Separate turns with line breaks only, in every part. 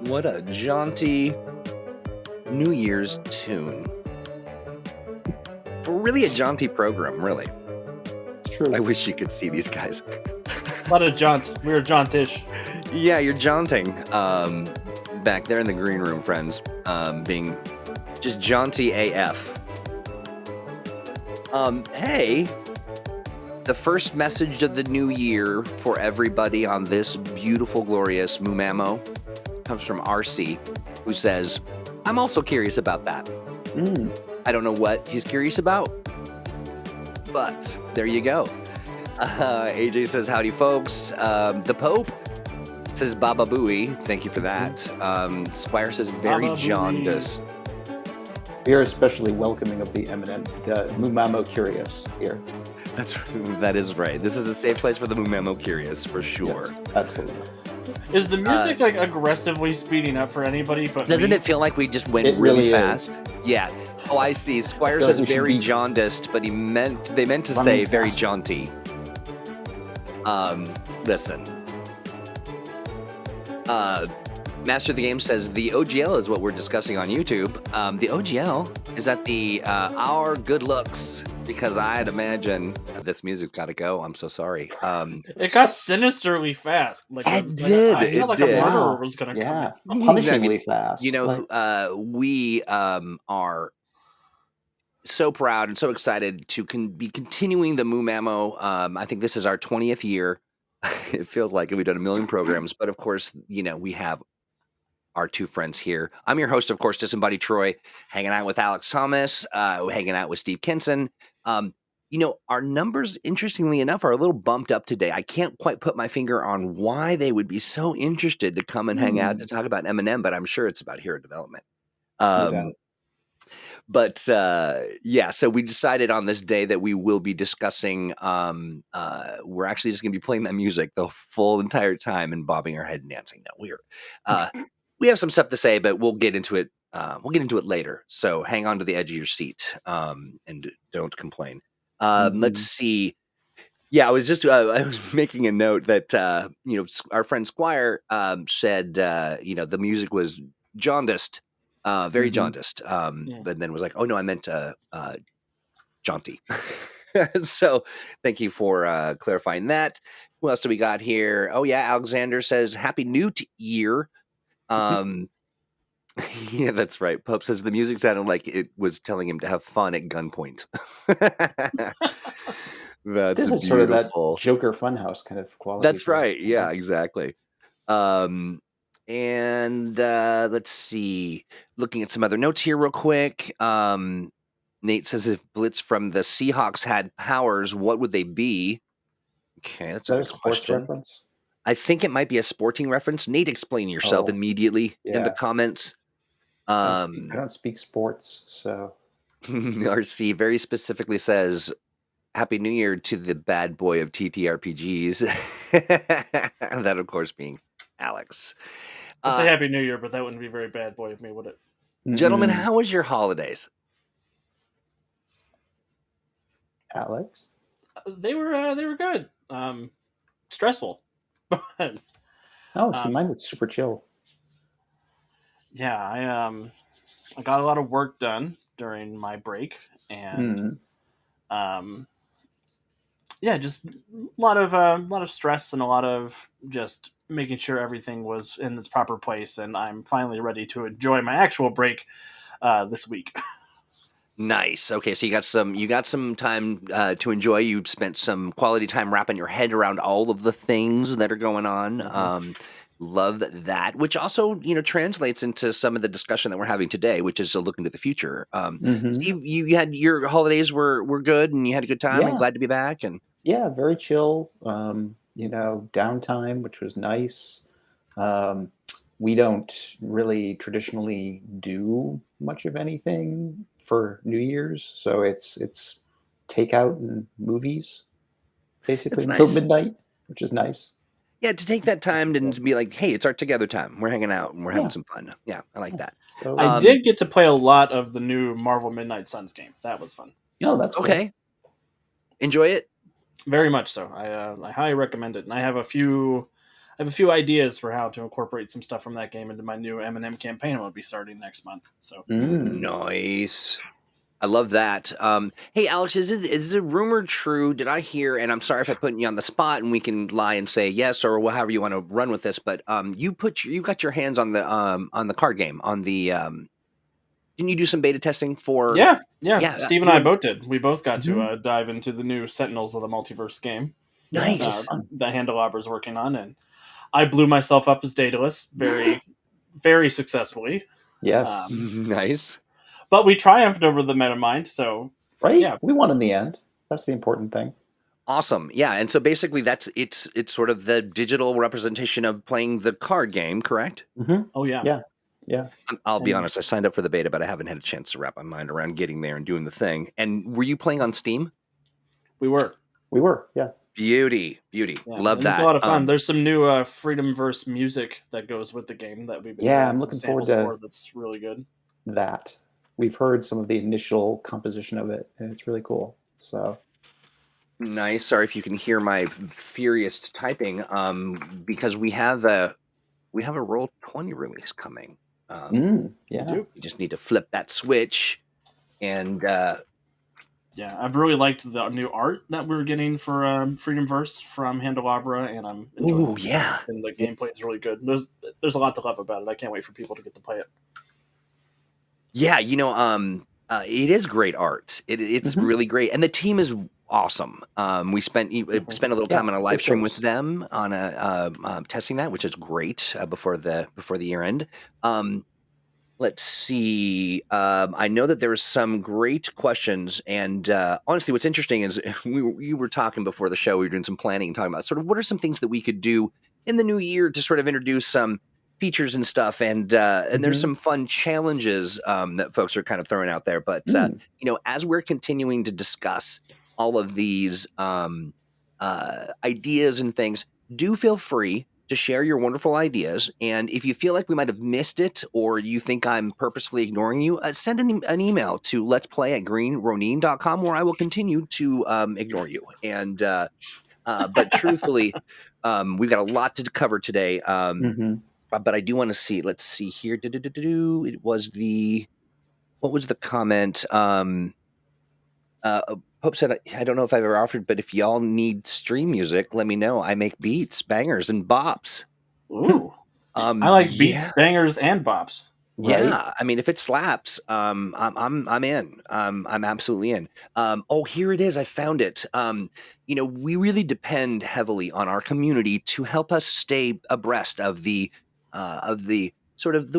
What a jaunty New Year's tune. For really a jaunty program, really.
It's true.
I wish you could see these guys.
A lot of jaunt. We were jauntish.
Yeah, you're jaunting. Back there in the green room, friends. Being just jaunty AF. Hey, the first message of the new year for everybody on this beautiful, glorious Mumamo comes from RC, who says, I'm also curious about that. I don't know what he's curious about, but there you go. AJ says, howdy, folks. The Pope says, Baba Booey. Thank you for that. Squire says, very
Baba
jaundiced.
We are especially welcoming of the eminent, the Mumamo Curious here.
That is right. This is a safe place for the Mumamo Curious, for sure.
Yes, absolutely.
Is the music like aggressively speeding up for anybody? But
Doesn't
me?
it feel like we just went
It
really
really
fast? Yeah. Oh, I see. Squire
Feel like
says
we should
very
be
jaundiced, but they meant to
running
say very
fast.
jaunty. Listen. Master of the Game says the OGL is what we're discussing on YouTube. The OGL is that the our good looks, because I'd imagine this music's got to go. I'm so sorry.
It got sinisterly fast. Like
It did,
I feel
it
like
did.
a murderer was gonna
Yeah,
come.
punishingly fast.
You know,
Like,
we are so proud and so excited to be continuing the Mumamo. I think this is our 20th year. It feels like we've done a million programs, but of course, you know, we have our two friends here. I'm your host, of course, Disembodied Troy, hanging out with Alex Thomas, hanging out with Steve Kinson. You know, our numbers, interestingly enough, are a little bumped up today. I can't quite put my finger on why they would be so interested to come and hang out to talk about Eminem, but I'm sure it's about hero development.
no doubt.
But yeah, so we decided on this day that we will be discussing. We're actually just going to be playing that music the full entire time and bobbing our head and dancing. No, we have some stuff to say, but we'll get into it. We'll get into it later. So hang on to the edge of your seat and don't complain. Let's see. Yeah, I was making a note that you know, our friend Squire said you know, the music was jaundiced. Very jaundiced, but then was like, oh no, I meant jaunty. So thank you for clarifying that. Who else do we got here? Oh yeah, Alexander says, Happy New Year. Yeah, that's right. Pope says the music sounded like it was telling him to have fun at gunpoint. That's
This is
beautiful.
sort of that Joker Funhouse kind of quality.
That's right. Yeah, exactly. And let's see. Looking at some other notes here real quick. Nate says if Blitz from the Seahawks had powers, what would they be? Okay, that's
Is that
a
a
good
sports
question.
reference?
I think it might be a sporting reference. Nate, explain yourself immediately in the
yeah.
comments.
I don't speak sports, so
RC very specifically says, Happy New Year to the bad boy of TTRPGs. That, of course, being Alex.
I'd say Happy New Year, but that wouldn't be very bad boy of me, would it?
Gentlemen, how was your holidays?
Alex?
They were good. Stressful. But
See, mine was super chill.
yeah, I got a lot of work done during my break, and yeah, just a lot of stress and a lot of just making sure everything was in its proper place, and I'm finally ready to enjoy my actual break this week.
Nice. Okay, so you got some time to enjoy. You spent some quality time wrapping your head around all of the things that are going on. Love that, which also, you know, translates into some of the discussion that we're having today, which is a look into the future. Steve, you had your holidays were good, and you had a good time, and glad to be back. And
yeah, very chill. You know, downtime, which was nice. We don't really traditionally do much of anything for New Year's, so it's takeout and movies basically until midnight, which is nice.
Yeah, to take that time and to be like, hey, it's our together time. We're hanging out and we're having some fun. Yeah, I like that.
So,
I did get to play a lot of the new Marvel Midnight Suns game. That was fun.
No, that's
okay. Cool. Enjoy it?
Very much so. I highly recommend it. And I have a few have a few ideas for how to incorporate some stuff from that game into my new M&M campaign I'll be starting next month. So
Nice. I love that. Hey, Alex, is the rumor true? Did I hear? And I'm sorry if I put you on the spot, and we can lie and say yes or however you want to run with this. But you got your hands on the card game on the. Didn't you do some beta testing for?
yeah, Steve and
you
I
and
both did. We both got
Mhm.
to dive into the new Sentinels of the Multiverse game
Yeah, that was
nice.
fun.
that Handelabra's working on, and I blew myself up as Daedalus very, very successfully.
Yes.
Nice.
But we triumphed over the Metamind, so
Right?
yeah.
We won in the end. That's the important thing.
Awesome. Yeah, and so basically it's sort of the digital representation of playing the card game, correct?
Mm-hmm.
Oh yeah.
Yeah. Yeah.
I'll be
And
honest, I signed up for the beta, but I haven't had a chance to wrap my mind around getting there and doing the thing. And were you playing on Steam?
We were.
we were. Yeah.
Beauty.
Yeah,
Love
and it's
that.
a lot of fun. There's some new Freedom Verse music that goes with the game that we've been
Yeah,
getting
I'm
some
looking forward
samples
to
for. That's really good.
that. We've heard some of the initial composition of it, and it's really cool. So
Nice. Sorry if you can hear my furious typing. Because we have a Roll 20 release coming.
We
yeah.
do.
You just need to flip that switch, and
Yeah, I've really liked the new art that we're getting for Freedom Verse from Handelabra, and I'm enjoying
ooh, yeah.
it. And the gameplay is really good. There's a lot to love about it. I can't wait for people to get to play it.
Yeah, it is great art. It's
Mhm.
really great, and the team is awesome. We spent a little time on a live
good
stream with
folks.
them on testing that, which is great before the year end. Let's see. I know that there were some great questions, and honestly, what's interesting is we were talking before the show. We were doing some planning and talking about sort of what are some things that we could do in the new year to sort of introduce some features and stuff, and there's
Mhm.
some fun challenges that folks are kind of throwing out there. But as we're continuing to discuss all of these ideas and things, do feel free to share your wonderful ideas. And if you feel like we might have missed it or you think I'm purposefully ignoring you, send an email to letsplay@greenronin.com where I will continue to ignore you. And but truthfully, we've got a lot to cover today.
Mhm.
But I do want to see. Let's see here. It was what was the comment? Pope said, I don't know if I've ever offered, but if y'all need stream music, let me know. I make beats, bangers, and bops.
Ooh, I like beats,
Yeah.
bangers, and bops.
Right?
Yeah, I mean, if it slaps, I'm in. I'm absolutely in. Here it is. I found it. We really depend heavily on our community to help us stay abreast of the sort of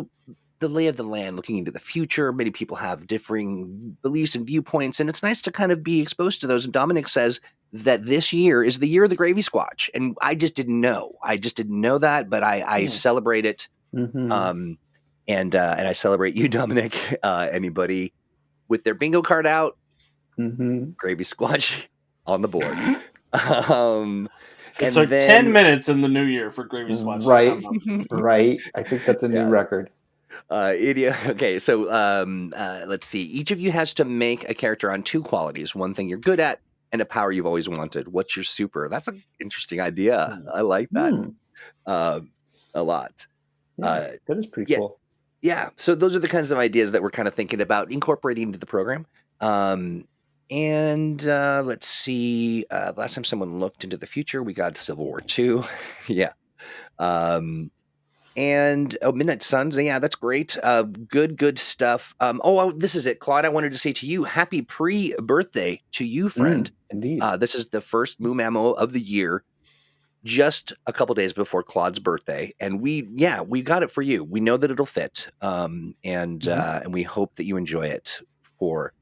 the lay of the land, looking into the future. Many people have differing beliefs and viewpoints, and it's nice to kind of be exposed to those. And Dominic says that this year is the year of the gravy squatch, and I just didn't know. I just didn't know that, but I celebrate it.
Mhm.
And I celebrate you, Dominic. Anybody with their bingo card out,
Mhm.
gravy squash on the board. Um,
It
and
took 10
then,
minutes in the new year for Gravy Squatch to
Right.
come up.
Right. I think that's a new
yeah,
record.
idiot. Okay, so let's see. Each of you has to make a character on two qualities: one thing you're good at, and a power you've always wanted. What's your super? That's an interesting idea. I like that a lot.
Yeah,
Uh,
that is pretty
yeah,
cool.
Yeah, so those are the kinds of ideas that we're kind of thinking about incorporating into the program. And let's see. Last time someone looked into the future, we got Civil War II. Yeah. And Midnight Suns. Yeah, that's great. Good stuff. This is it, Claude. I wanted to say to you, happy pre-birthday to you, friend.
Indeed.
This is the first Moo Mammo of the year, just a couple days before Claude's birthday, and we got it for you. We know that it'll fit, and we hope that you enjoy it. For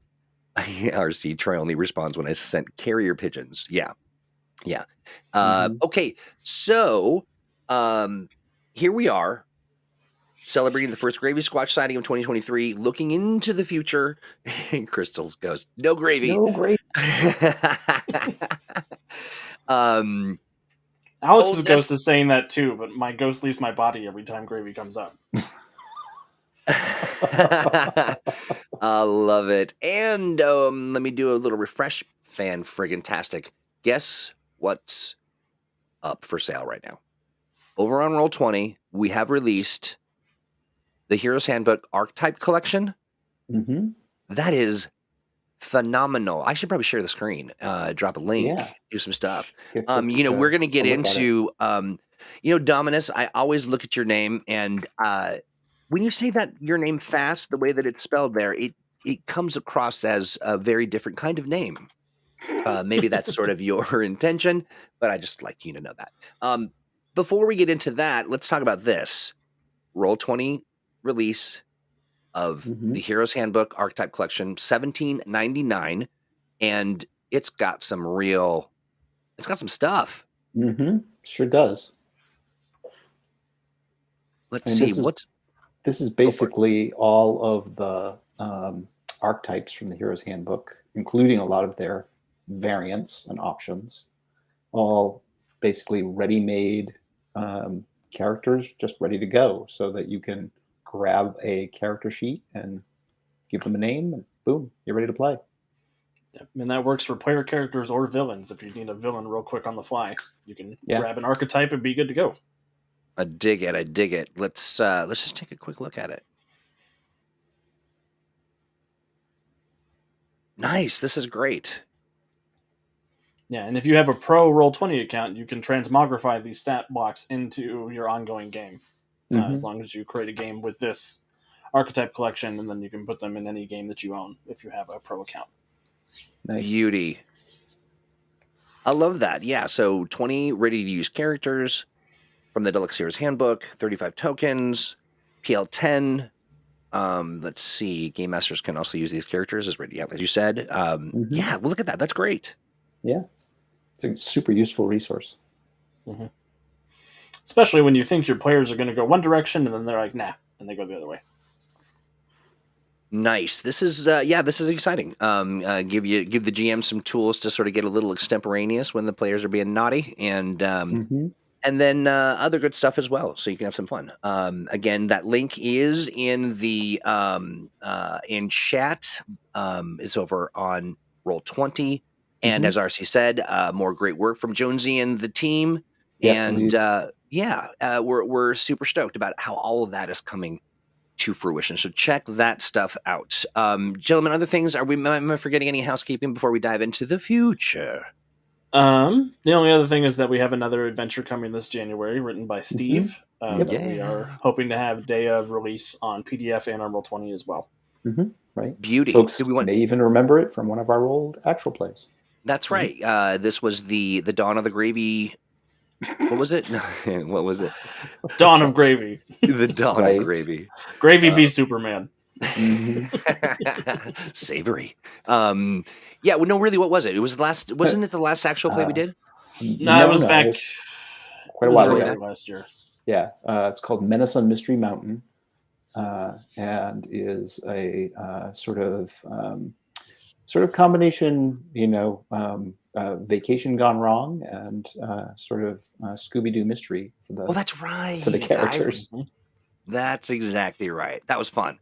RC, Troy only responds when I sent carrier pigeons. Yeah. Okay, so here we are celebrating the first Gravy Squatch sighting of 2023, looking into the future. Crystals goes, no gravy.
No, great.
Alex's
that's-
ghost is saying that too, but my ghost leaves my body every time Gravy comes up.
I love it. And let me do a little refresh. Fan friggin' tastic. Guess what's up for sale right now? over on Roll20, we have released the Hero's Handbook Archetype Collection.
Mm-hmm.
That is phenomenal. I should probably share the screen, drop a link,
Yeah.
do some stuff.
Give folks
We're going to get
a look at it.
into, Dominus, I always look at your name, and when you say that your name fast, the way that it's spelled there, it comes across as a very different kind of name. Maybe that's sort of your intention, but I just like you to know that. Before we get into that, let's talk about this Roll20 release of
Mm-hmm.
the Hero's Handbook Archetype Collection, $17.99, and it's got some stuff.
Mm-hmm. Sure does.
Let's
And
see
this is basically all of the archetypes from the Hero's Handbook, including a lot of their variants and options, all basically ready-made characters, just ready to go, so that you can grab a character sheet and give them a name, and boom, you're ready to play.
And that works for player characters or villains. If you need a villain real quick on the fly, you can grab an archetype and be good to go.
I dig it. Let's just take a quick look at it. Nice. This is great.
Yeah, and if you have a pro Roll20 account, you can transmogrify these stat blocks into your ongoing game. As long as you create a game with this archetype collection, and then you can put them in any game that you own if you have a pro account.
Nice.
Beauty. I love that. Yeah, so 20 ready-to-use characters from the Deluxe Heroes Handbook, 35 tokens, PL10. Let's see. Game Masters can also use these characters as ready, as you said. Yeah, well, look at that. That's great.
Yeah. It's a super useful resource.
Mm-hmm. Especially when you think your players are going to go one direction, and then they're like, nah, and they go the other way.
Nice. This is exciting. Give the GM some tools to sort of get a little extemporaneous when the players are being naughty, and then other good stuff as well, so you can have some fun. Again, that link is in the in chat. Is over on Roll20, and as RC said, more great work from Jonesy and the team.
Yes,
and we're super stoked about how all of that is coming to fruition. So check that stuff out. Gentlemen, other things, am I forgetting any housekeeping before we dive into the future?
The only other thing is that we have another adventure coming this January, written by Steve. That we are hoping to have day of release on PDF and on Roll20 as well.
Right.
Beauty.
Folks may even remember it from one of our old actual plays.
That's right. This was the Dawn of the Gravy. What was it? What was it?
Dawn of Gravy.
The Dawn of Gravy.
Gravy v Superman.
Savory. Yeah, well, no, really, what was it? It was wasn't it the last actual play we did?
No, it was back
quite a while ago.
Last year.
Yeah, it's called Menace on Mystery Mountain, and is a sort of combination, Vacation Gone Wrong and sort of Scooby-Doo mystery for the.
Oh, that's right.
For the characters.
That's exactly right. That was fun.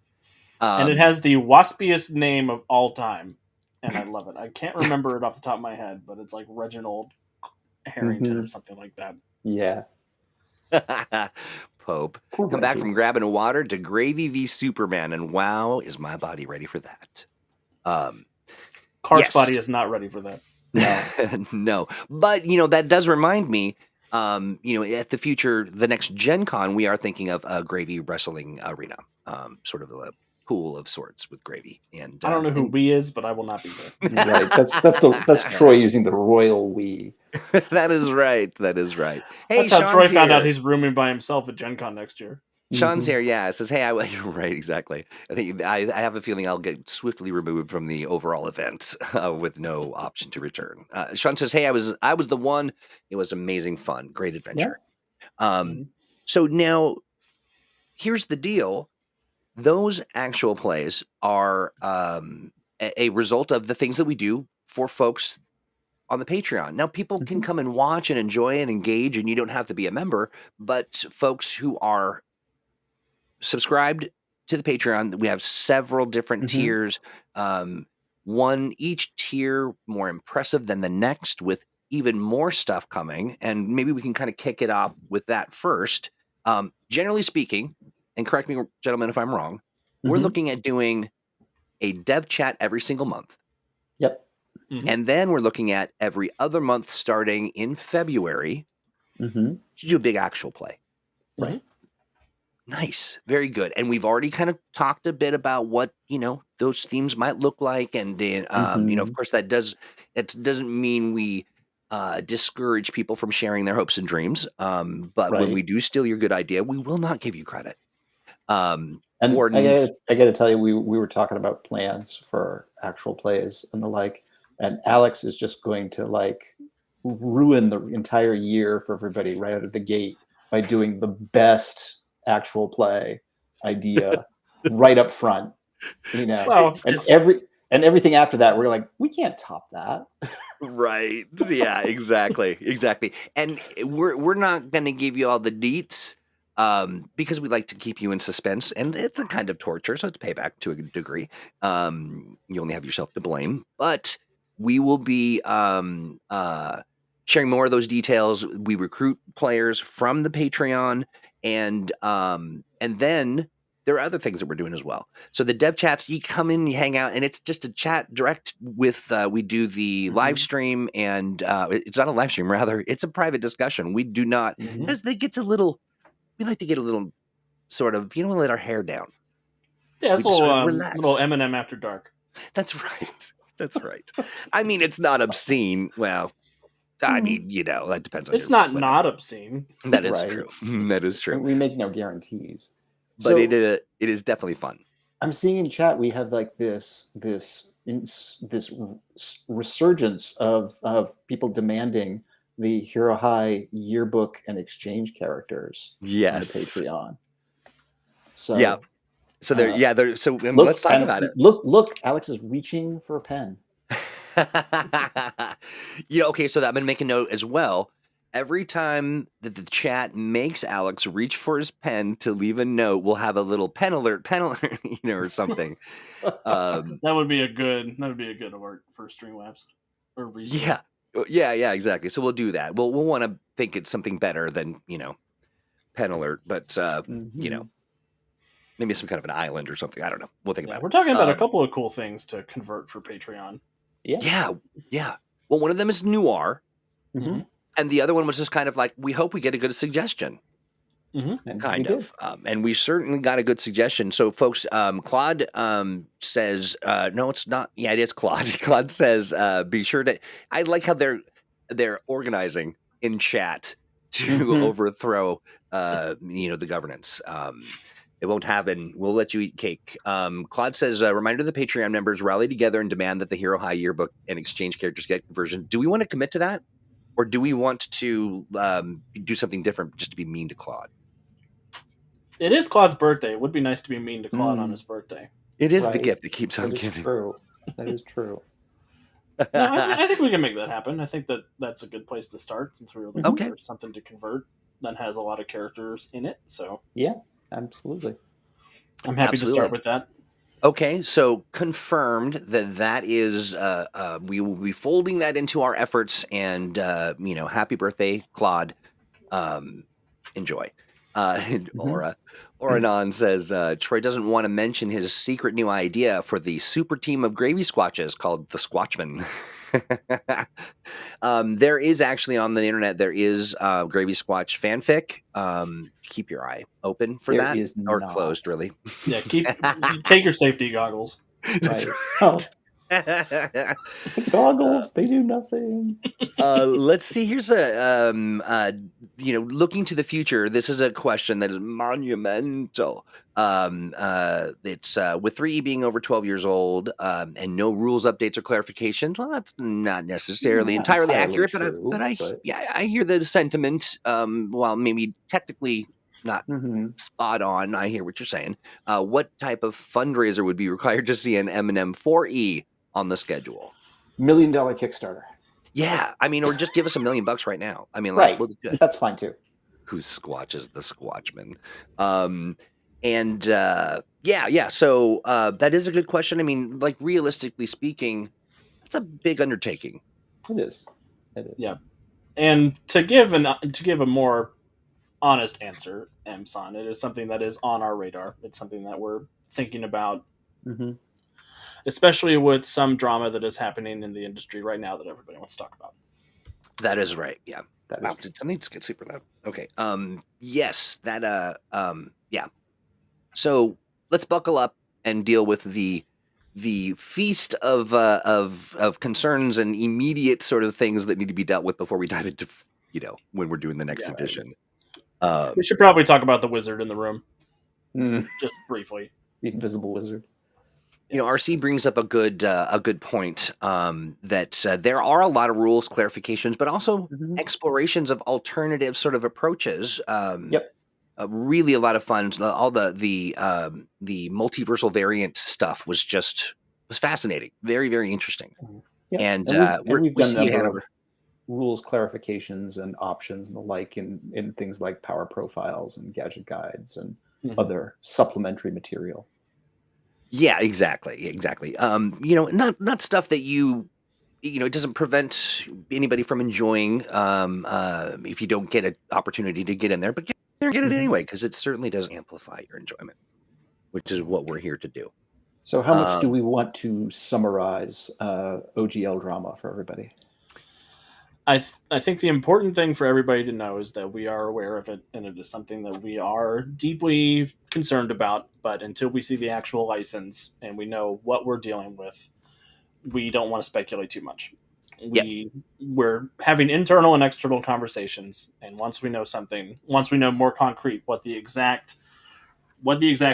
And it has the waspiest name of all time, and I love it. I can't remember it off the top of my head, but it's like Reginald Harrington or something like that.
Yeah.
Pope. Come back from grabbing a water to Gravy v Superman, and wow, is my body ready for that?
Clark's body is not ready for that.
No. But, that does remind me, at the next Gen Con, we are thinking of a Gravy wrestling arena, sort of a pool of sorts with Gravy. And
I don't know who we is, but I will not be there.
Right. That's Troy using the royal we.
That is right. Hey,
that's how
Sean's
Troy found
here.
out he's rooming by himself at Gen Con next year.
Sean's here, yeah. Says, hey, you're right, exactly. I think I have a feeling I'll get swiftly removed from the overall event with no option to return. Sean says, hey, I was the one. It was amazing fun, great adventure. Yeah. So now, here's the deal. Those actual plays are a result of the things that we do for folks on the Patreon. Now, people can come and watch and enjoy and engage, and you don't have to be a member, but folks who are subscribed to the Patreon, we have several different tiers. Each tier more impressive than the next, with even more stuff coming, and maybe we can kind of kick it off with that first. Generally speaking, and correct me, gentlemen, if I'm wrong, we're looking at doing a dev chat every single month.
Yep.
And then we're looking at every other month starting in February to do a big actual play.
Right.
Nice. Very good. And we've already kind of talked a bit about what, those themes might look like. And then, of course, it doesn't mean we discourage people from sharing their hopes and dreams. But when we do steal your good idea, we will not give you credit.
And
Wardens,
I got to tell you, we were talking about plans for actual plays and the like, and Alex is just going to ruin the entire year for everybody right out of the gate by doing the best actual play idea right up front.
Well,
and everything after that, we're like, we can't top that.
Right. Yeah, exactly. And we're not going to give you all the deets because we like to keep you in suspense, and it's a kind of torture, so it's payback to a degree. You only have yourself to blame, but we will be sharing more of those details. We recruit players from the Patreon, and then there are other things that we're doing as well. So the dev chats, you come in, you hang out, and it's just a chat direct with, we do the live stream, and it's not a live stream, rather, it's a private discussion. We do not, as we like to get a little sort of, let our hair down.
Yeah, it's a little Eminem after dark.
That's right. I mean, it's not obscene. Well, I mean, that depends on
It's not obscene.
That is true. That is true.
We make no guarantees.
But it is definitely fun.
I'm seeing in chat we have this resurgence of people demanding the Hero High yearbook and exchange characters on the Patreon. So
yeah. So let's talk about it.
Look, Alex is reaching for a pen.
Okay, so I'm gonna make a note as well. Every time that the chat makes Alex reach for his pen to leave a note, we'll have a little pen alert, or something.
That would be a good alert for Streamlabs.
Yeah, exactly. So we'll do that. We'll want to think it's something better than pen alert, but maybe some kind of an island or something. I don't know. We'll think about it.
We're talking about a couple of cool things to convert for Patreon.
Yeah. Well, one of them is noir. And the other one was just kind of like, we hope we get a good suggestion. Kind of. And we certainly got a good suggestion. So, folks, Claude says, no, it's not. Yeah, it is Claude. Claude says, be sure to. I like how they're organizing in chat to overthrow, the governance. It won't happen. We'll let you eat cake. Claude says, reminder the Patreon members rally together and demand that the Hero High yearbook and exchange characters get conversion. Do we want to commit to that? Or do we want to do something different just to be mean to Claude?
It is Claude's birthday. It would be nice to be mean to Claude on his birthday.
It is the gift that keeps on giving.
That is true.
No, I think we can make that happen. I think that's a good place to start, since we were looking for something to convert that has a lot of characters in it. So
yeah, absolutely.
I'm happy to start with that.
Okay, so confirmed that is, we will be folding that into our efforts, and happy birthday, Claude. Enjoy. Oranon says Troy doesn't want to mention his secret new idea for the super team of gravy squatches called the Squatchmen. There is actually on the internet, there is Gravy Squatch fanfic. Keep your eye open for that, or closed, really.
Yeah, take your safety goggles.
Right. Goggles, they do nothing.
Let's see. Here's a looking to the future. This is a question that is monumental. It's with 3E being over 12 years old, and no rules updates or clarifications. Well, that's not necessarily entirely accurate, true, but I hear the sentiment. While maybe technically not spot on, I hear what you're saying. What type of fundraiser would be required to see an M&M 4E on the schedule?
$1 million Kickstarter.
Yeah, I mean, or just give us $1 million right now. I mean,
right? We'll that's fine too.
Who squatches the Squatchman? So that is a good question. I mean, like, realistically speaking, that's a big undertaking.
It is. It is.
Yeah. And to give a more honest answer, Mson, it is something that is on our radar. It's something that we're thinking about,
Mm-hmm.
especially with some drama that is happening in the industry right now that everybody wants to talk about.
That is right. Yeah.
That
Wow.
is.
Did something just get super loud? Okay. Yes. That. Yeah. So let's buckle up and deal with the feast of concerns and immediate sort of things that need to be dealt with before we dive into when we're doing the next
Yeah.
edition.
We should probably talk about the wizard in the room
Mm,
just briefly.
the Invisible Wizard.
RC brings up a good point that there are a lot of rules clarifications, but also
Mhm.
explorations of alternative sort of approaches.
Yep.
Really a lot of fun. All the multiversal variant stuff was fascinating. Very, very interesting.
Yep.
And
we've
we
done
see
a
you,
number
Hanover.
of rules clarifications and options and the like in things like power profiles and gadget guides and other supplementary material.
Yeah, exactly. Not stuff that it doesn't prevent anybody from enjoying if you don't get an opportunity to get in there, but get it anyway, because it certainly does amplify your enjoyment, which is what we're here to do.
So how much do we want to summarize OGL drama for everybody?
I think the important thing for everybody to know is that we are aware of it, and it is something that we are deeply concerned about. But until we see the actual license and we know what we're dealing with, we don't want to speculate too much. We're having internal and external conversations, and once we know more concrete what the exact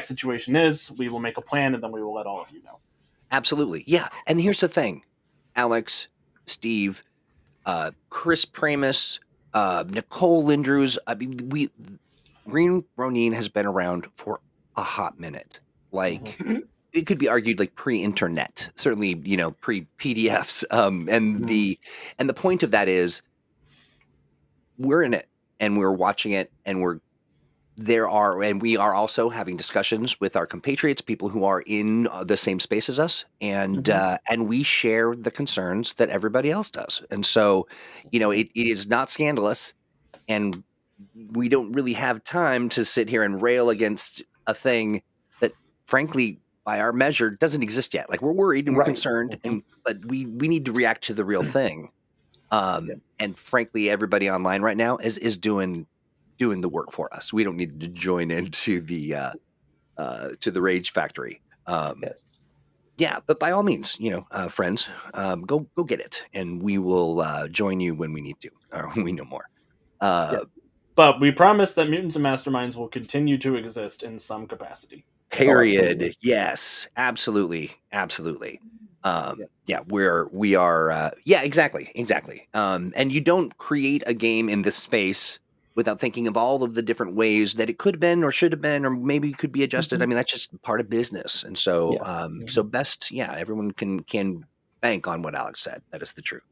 situation is, we will make a plan, and then we will let all of you know.
Absolutely, yeah. And here's the thing, Alex, Steve, Chris Pramus, Nicole Lindrews. I mean, Green Ronin has been around for a hot minute. Like, it could be argued like pre-internet, certainly, pre-PDFs. And the point of that is we're in it and we're watching it, and we are also having discussions with our compatriots, people who are in the same space as us, and we share the concerns that everybody else does. And so, it is not scandalous, and we don't really have time to sit here and rail against a thing that, frankly, by our measure, doesn't exist yet. Like, we're worried and we're concerned, but we need to react to the real thing. And frankly, everybody online right now is doing the work for us. We don't need to join into the rage factory.
Yes.
Yeah, but by all means, friends, go get it, and we will join you when we need to, or when we know more.
But we promise that Mutants and Masterminds will continue to exist in some capacity.
Period.
Oh,
yes, absolutely. We are. Yeah, exactly. And you don't create a game in this space without thinking of all of the different ways that it could have been, or should have been, or maybe could be adjusted. I mean, that's just part of business. And so, everyone can bank on what Alex said. That is the truth.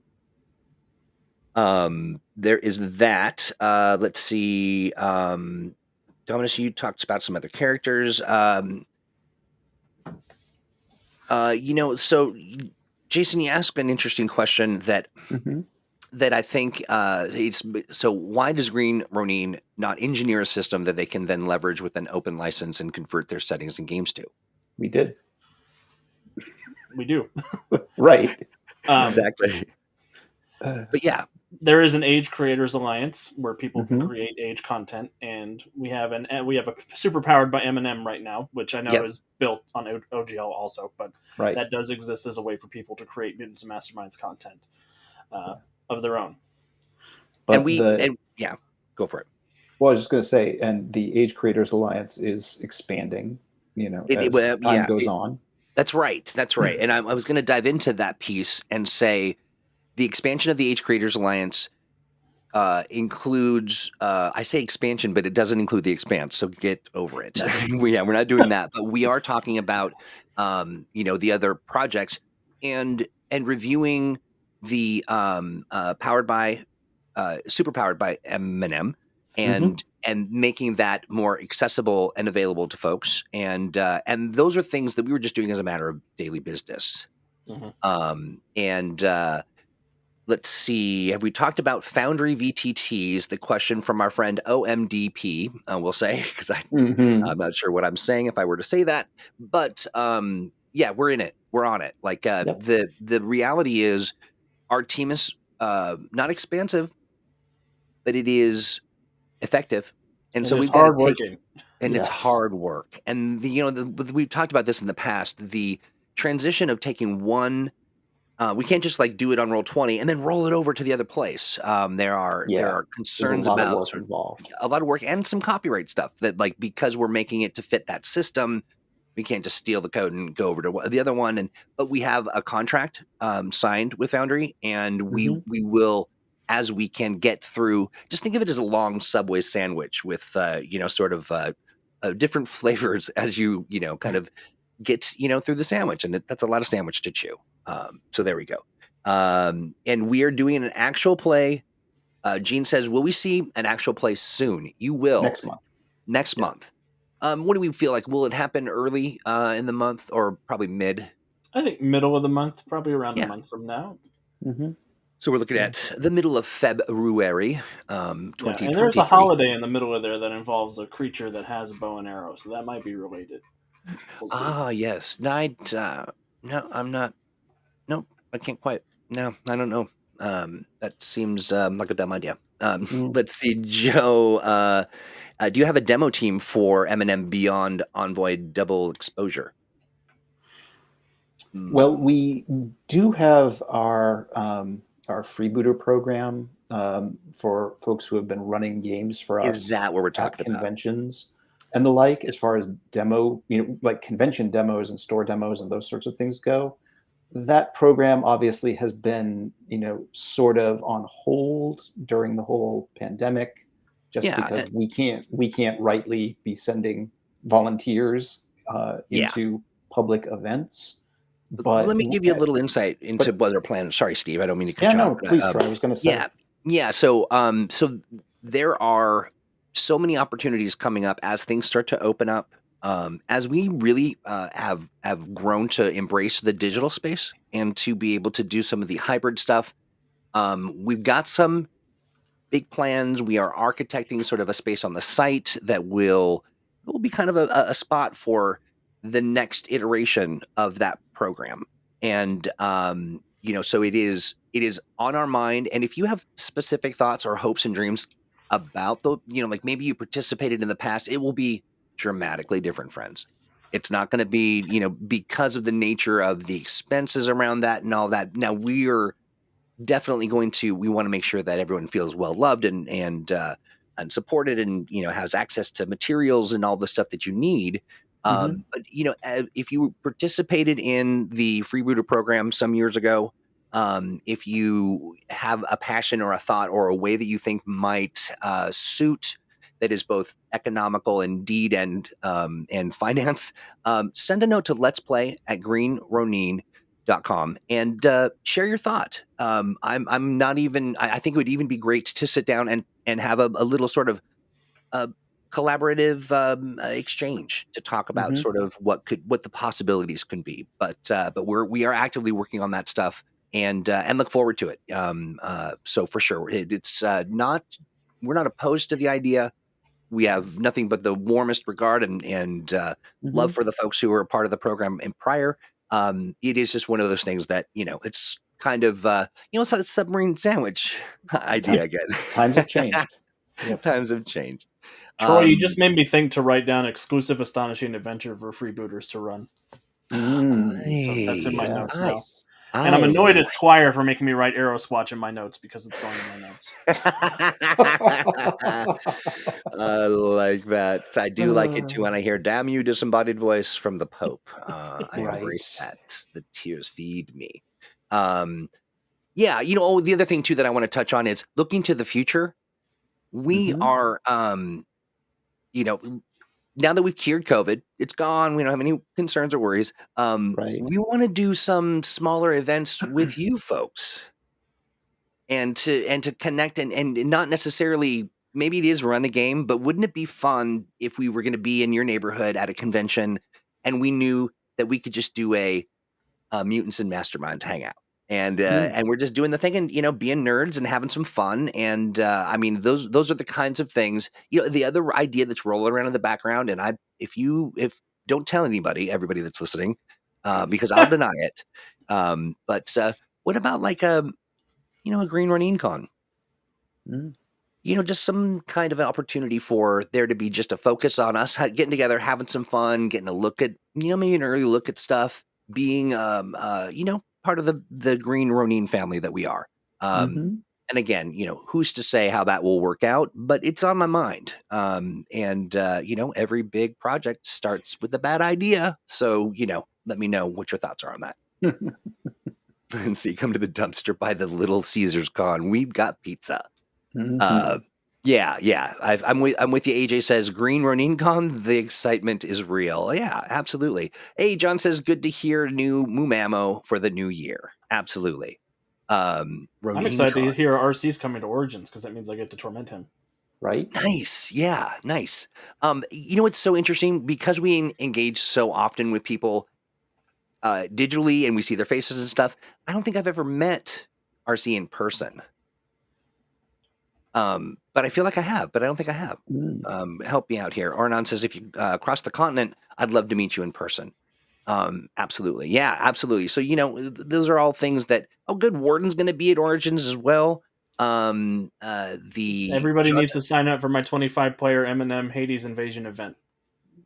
There is that. Let's see. Dominus, you talked about some other characters. So Jason, you asked an interesting question that I think so why does Green Ronin not engineer a system that they can then leverage with an open license and convert their settings and games to?
We did.
We do.
Right.
Exactly. But yeah.
There is an Age Creators Alliance where people can create Age content, and we have a super powered by M&M right now, which I know is built on OGL also, but that does exist as a way for people to create Mutants and Masterminds content of their own.
But
go for it.
Well, I was just going to say, and the Age Creators Alliance is expanding, as time goes on.
That's right. And I was going to dive into that piece and say, the expansion of the Age Creators Alliance includes, I say expansion, but it doesn't include the expanse, so get over it. We're not doing that, but we are talking about, the other projects and reviewing the super powered by M&M and making that more accessible and available to folks. And those are things that we were just doing as a matter of daily business. let's see. Have we talked about Foundry VTTs? The question from our friend OMDP, we'll say, because
Mm-hmm.
I'm not sure what I'm saying if I were to say that. But yeah, we're in it. We're on it. Like
Yep.
the reality is our team is not expansive, but it is effective. And
It
so
is
we've got to
hard
take,
working.
and it's
Yes.
hard work. And we've talked about this in the past. The transition of taking one, we can't just like do it on roll 20 and then roll it over to the other place. There are
Yeah. There's a
concerns
lot of
about
work involved.
a lot of work and some copyright stuff that like because we're making it to fit that system, we can't just steal the code and go over to the other one. But we have a contract signed with Foundry, and we
Mm-hmm.
we will, as we can get through. Just think of it as a long Subway sandwich with sort of different flavors as kind of get through the sandwich, and that's a lot of sandwich to chew. So there we go. And we are doing an actual play. Gene says, "Will we see an actual play soon?" You will
Next month.
next
Yes.
month. What do we feel like? Will it happen early in the month or probably mid?
I think middle of the month, probably around a
Yeah.
month from now.
Mm-hmm.
So we're looking at the middle of February,
Yeah,
2023.
and there's a holiday in the middle of there that involves a creature that has a bow and arrow, so that might be related. We'll see.
Ah, yes. Night. No, I'm not. Nope, I can't quite. No, I don't know. That seems like a dumb idea.
Mm.
Let's see, Joe. Do you have a demo team for M&M Beyond Envoy Double Exposure?
Well, we do have our freebooter program for folks who have been running games for us.
Is that what we're talking
at
about?
conventions and the like, as far as demo, like convention demos and store demos and those sorts of things go. That program obviously has been, sort of on hold during the whole pandemic, just
Yeah,
because we can't rightly be sending volunteers
Yeah.
into public events. But
let me give you a little insight into what our plan. Sorry, Steve, I don't mean to cut
yeah,
you
no,
off.
please, Troy. I was going to say,
Yeah. So there are so many opportunities coming up as things start to open up. As we really have grown to embrace the digital space and to be able to do some of the hybrid stuff. We've got some big plans. We are architecting sort of a space on the site that will be kind of a spot for the next iteration of that program. And so it is on our mind. And if you have specific thoughts or hopes and dreams about like maybe you participated in the past, it will be dramatically different, friends. It's not going to be, because of the nature of the expenses around that and all that. Now we're definitely we want to make sure that everyone feels well loved and supported and has access to materials and all the stuff that you need. But if you participated in the freebooter program some years ago, if you have a passion or a thought or a way that you think might suit that is both economical and deed and finance, send a note to let's play at greenronin.com and share your thought. I'm not even. I think it would even be great to sit down and have a little sort of collaborative exchange to talk about sort of what the possibilities can be. But we are actively working on that stuff and look forward to it. So for sure, it's not. We're not opposed to the idea. We have nothing but the warmest regard and love for the folks who were a part of the program and prior. It is just one of those things that it's kind of it's like a submarine sandwich idea again.
Times have changed.
Yep. Times have changed.
Troy, you just made me think to write down exclusive astonishing adventure for freebooters to run. So that's in my notes now. And I'm annoyed at Squire for making me write Arrow Squatch in my notes because it's going in my notes.
I like that. I do like it too when I hear "Damn you, disembodied voice" from the Pope. I embrace that. The tears feed me. The other thing too that I want to touch on is looking to the future. We are, now that we've cured COVID, it's gone. We don't have any concerns or worries. We want to do some smaller events with you folks, and to connect and not necessarily. Maybe it is run a game, but wouldn't it be fun if we were going to be in your neighborhood at a convention and we knew that we could just do a Mutants and Masterminds hangout? and we're just doing the thing and being nerds and having some fun. And I mean, those are the kinds of things. The other idea that's rolling around in the background, and if don't tell everybody that's listening, because I'll deny it. But what about like a Green Running Con?
Mm.
Just some kind of an opportunity for there to be just a focus on us getting together, having some fun, getting a look at, maybe an early look at stuff, being, part of the Green Ronin family that we are.
Mm-hmm.
And again, who's to say how that will work out, but it's on my mind. And every big project starts with a bad idea. So, let me know what your thoughts are on that. And see, come to the dumpster by the Little Caesars Con. We've got pizza.
Mm-hmm.
Yeah. I'm with you. AJ says Green Ronin Con. The excitement is real. Yeah, absolutely. Hey, John says good to hear new Moomamo for the new year. Absolutely.
I'm
Ronin
excited
Con.
to hear RC's coming to Origins because that means I get to torment him.
Right.
Nice. Yeah. Nice. It's so interesting because we engage so often with people digitally and we see their faces and stuff. I don't think I've ever met RC in person. But I feel like I have, but I don't think I have. Help me out here. Arnon says, if you cross the continent, I'd love to meet you in person. Absolutely. Yeah, absolutely. So, those are all things that, good, Warden's going to be at Origins as well.
Everybody needs to sign up for my 25 player M&M Hades Invasion event.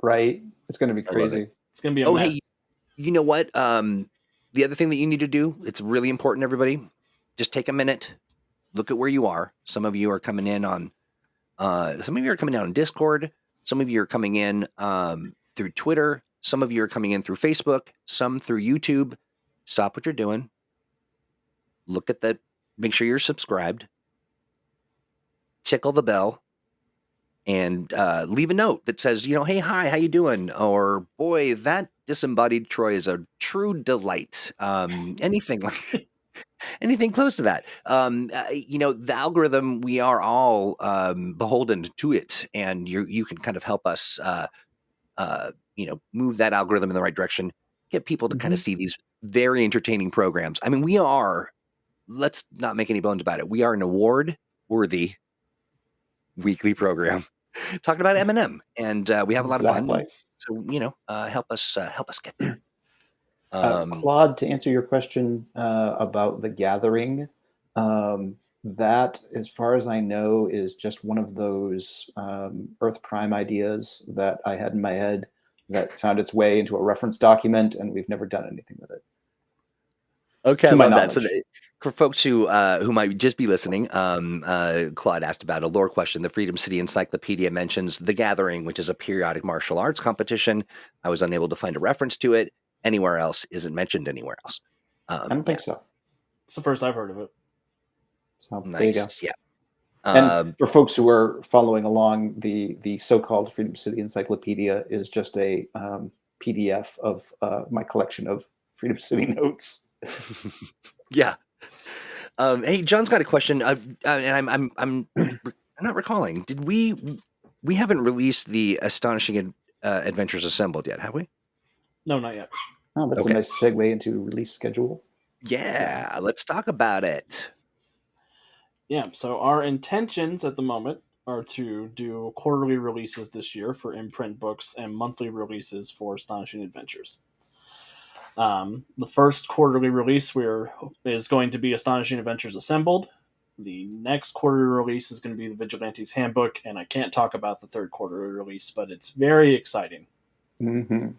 Right. It's going to be crazy.
It's going to be a mess.
Hey, you know what? The other thing that you need to do, it's really important, everybody. Just take a minute. Look at where you are. Some of you are coming in on Discord. Some of you are coming in through Twitter. Some of you are coming in through Facebook. Some through YouTube. Stop what you're doing. Look at make sure you're subscribed. Tickle the bell. And leave a note that says, hey, hi, how you doing? Or, boy, that disembodied Troy is a true delight. Anything like anything close to that. The algorithm, we are all beholden to it, and you can kind of help us, move that algorithm in the right direction, get people to kind of see these very entertaining programs. I mean, let's not make any bones about it. We are an award-worthy weekly program talking about M&M, and we have a lot of fun. So, help us get there.
Claude, to answer your question about the gathering, that, as far as I know, is just one of those Earth Prime ideas that I had in my head that found its way into a reference document, and we've never done anything with it.
Okay, I love that. So for folks who might just be listening, Claude asked about a lore question. The Freedom City Encyclopedia mentions The Gathering, which is a periodic martial arts competition. I was unable to find a reference to it anywhere else. Isn't mentioned anywhere else.
I don't think so.
It's the first I've heard of it.
So
nice.
There you go.
Yeah.
And for folks who are following along, the so-called Freedom City Encyclopedia is just a PDF of my collection of Freedom City notes.
Yeah. Hey, John's got a question, and I'm not recalling. Did we haven't released the Astonishing Adventures Assembled yet, have we?
No, not yet.
Oh, that's a nice segue into release schedule.
Yeah, let's talk about it.
Yeah, so our intentions at the moment are to do quarterly releases this year for imprint books and monthly releases for Astonishing Adventures. The first quarterly release is going to be Astonishing Adventures Assembled. The next quarterly release is going to be the Vigilante's Handbook, and I can't talk about the third quarterly release, but it's very exciting.
Mm-hmm.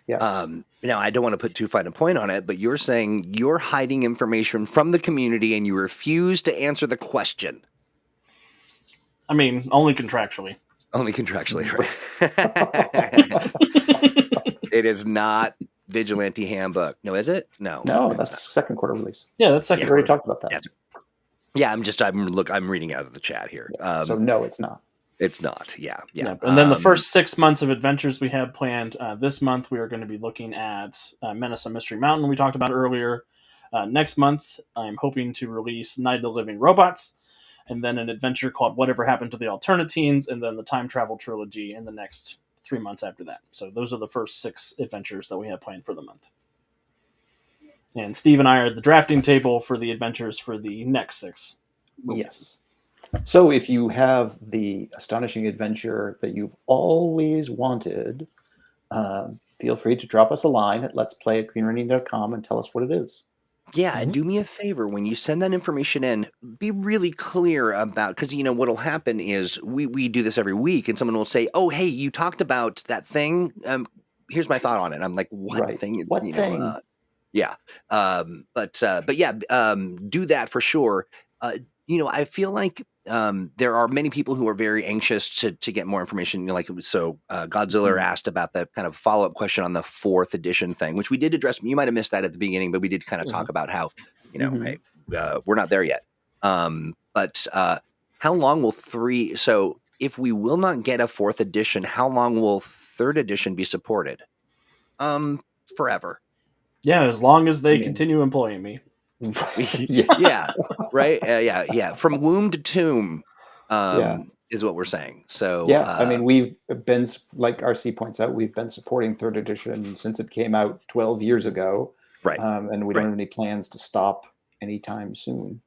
Yes.
Now, I don't want to put too fine a point on it, but you're saying you're hiding information from the community and you refuse to answer the question.
I mean, only contractually.
Only contractually, right? It is not Vigilante Handbook. No, is it? No.
No, that's second quarter release.
Yeah, that's second.
We already talked about that.
Yeah, I'm reading out of the chat here.
Yeah. So no, it's not.
It's not. Yeah.
And then the first 6 months of adventures we have planned. This month we are going to be looking at Menace on Mystery Mountain, we talked about earlier. Next month, I'm hoping to release Night of the Living Robots, and then an adventure called Whatever Happened to the Alternatines, and then the Time Travel Trilogy in the next 3 months after that. So those are the first 6 adventures that we have planned for the month. And Steve and I are the drafting table for the adventures for the next 6 movies.
Yes. So if you have the astonishing adventure that you've always wanted, feel free to drop us a line at letsplay@greenrunning.com and tell us what it is.
Yeah, and do me a favor when you send that information in, be really clear about because what'll happen is we do this every week, and someone will say, "Oh, hey, you talked about that thing. Here's my thought on it." I'm like, "What
Right.
thing?"
What thing?
Yeah. But yeah, do that for sure. I feel like there are many people who are very anxious to get more information. Godzilla asked about the kind of follow up question on the 4th edition thing, which we did address. You might have missed that at the beginning, but we did kind of talk about how hey, we're not there yet. But how long will 3? So if we will not get a 4th edition, how long will 3rd edition be supported? Forever.
Yeah, as long as they continue employing me.
Yeah, right. Yeah. From womb to tomb, is what we're saying. So
I mean, we've been, like RC points out, we've been supporting 3rd edition since it came out 12 years ago,
right?
And we don't have any plans to stop anytime soon.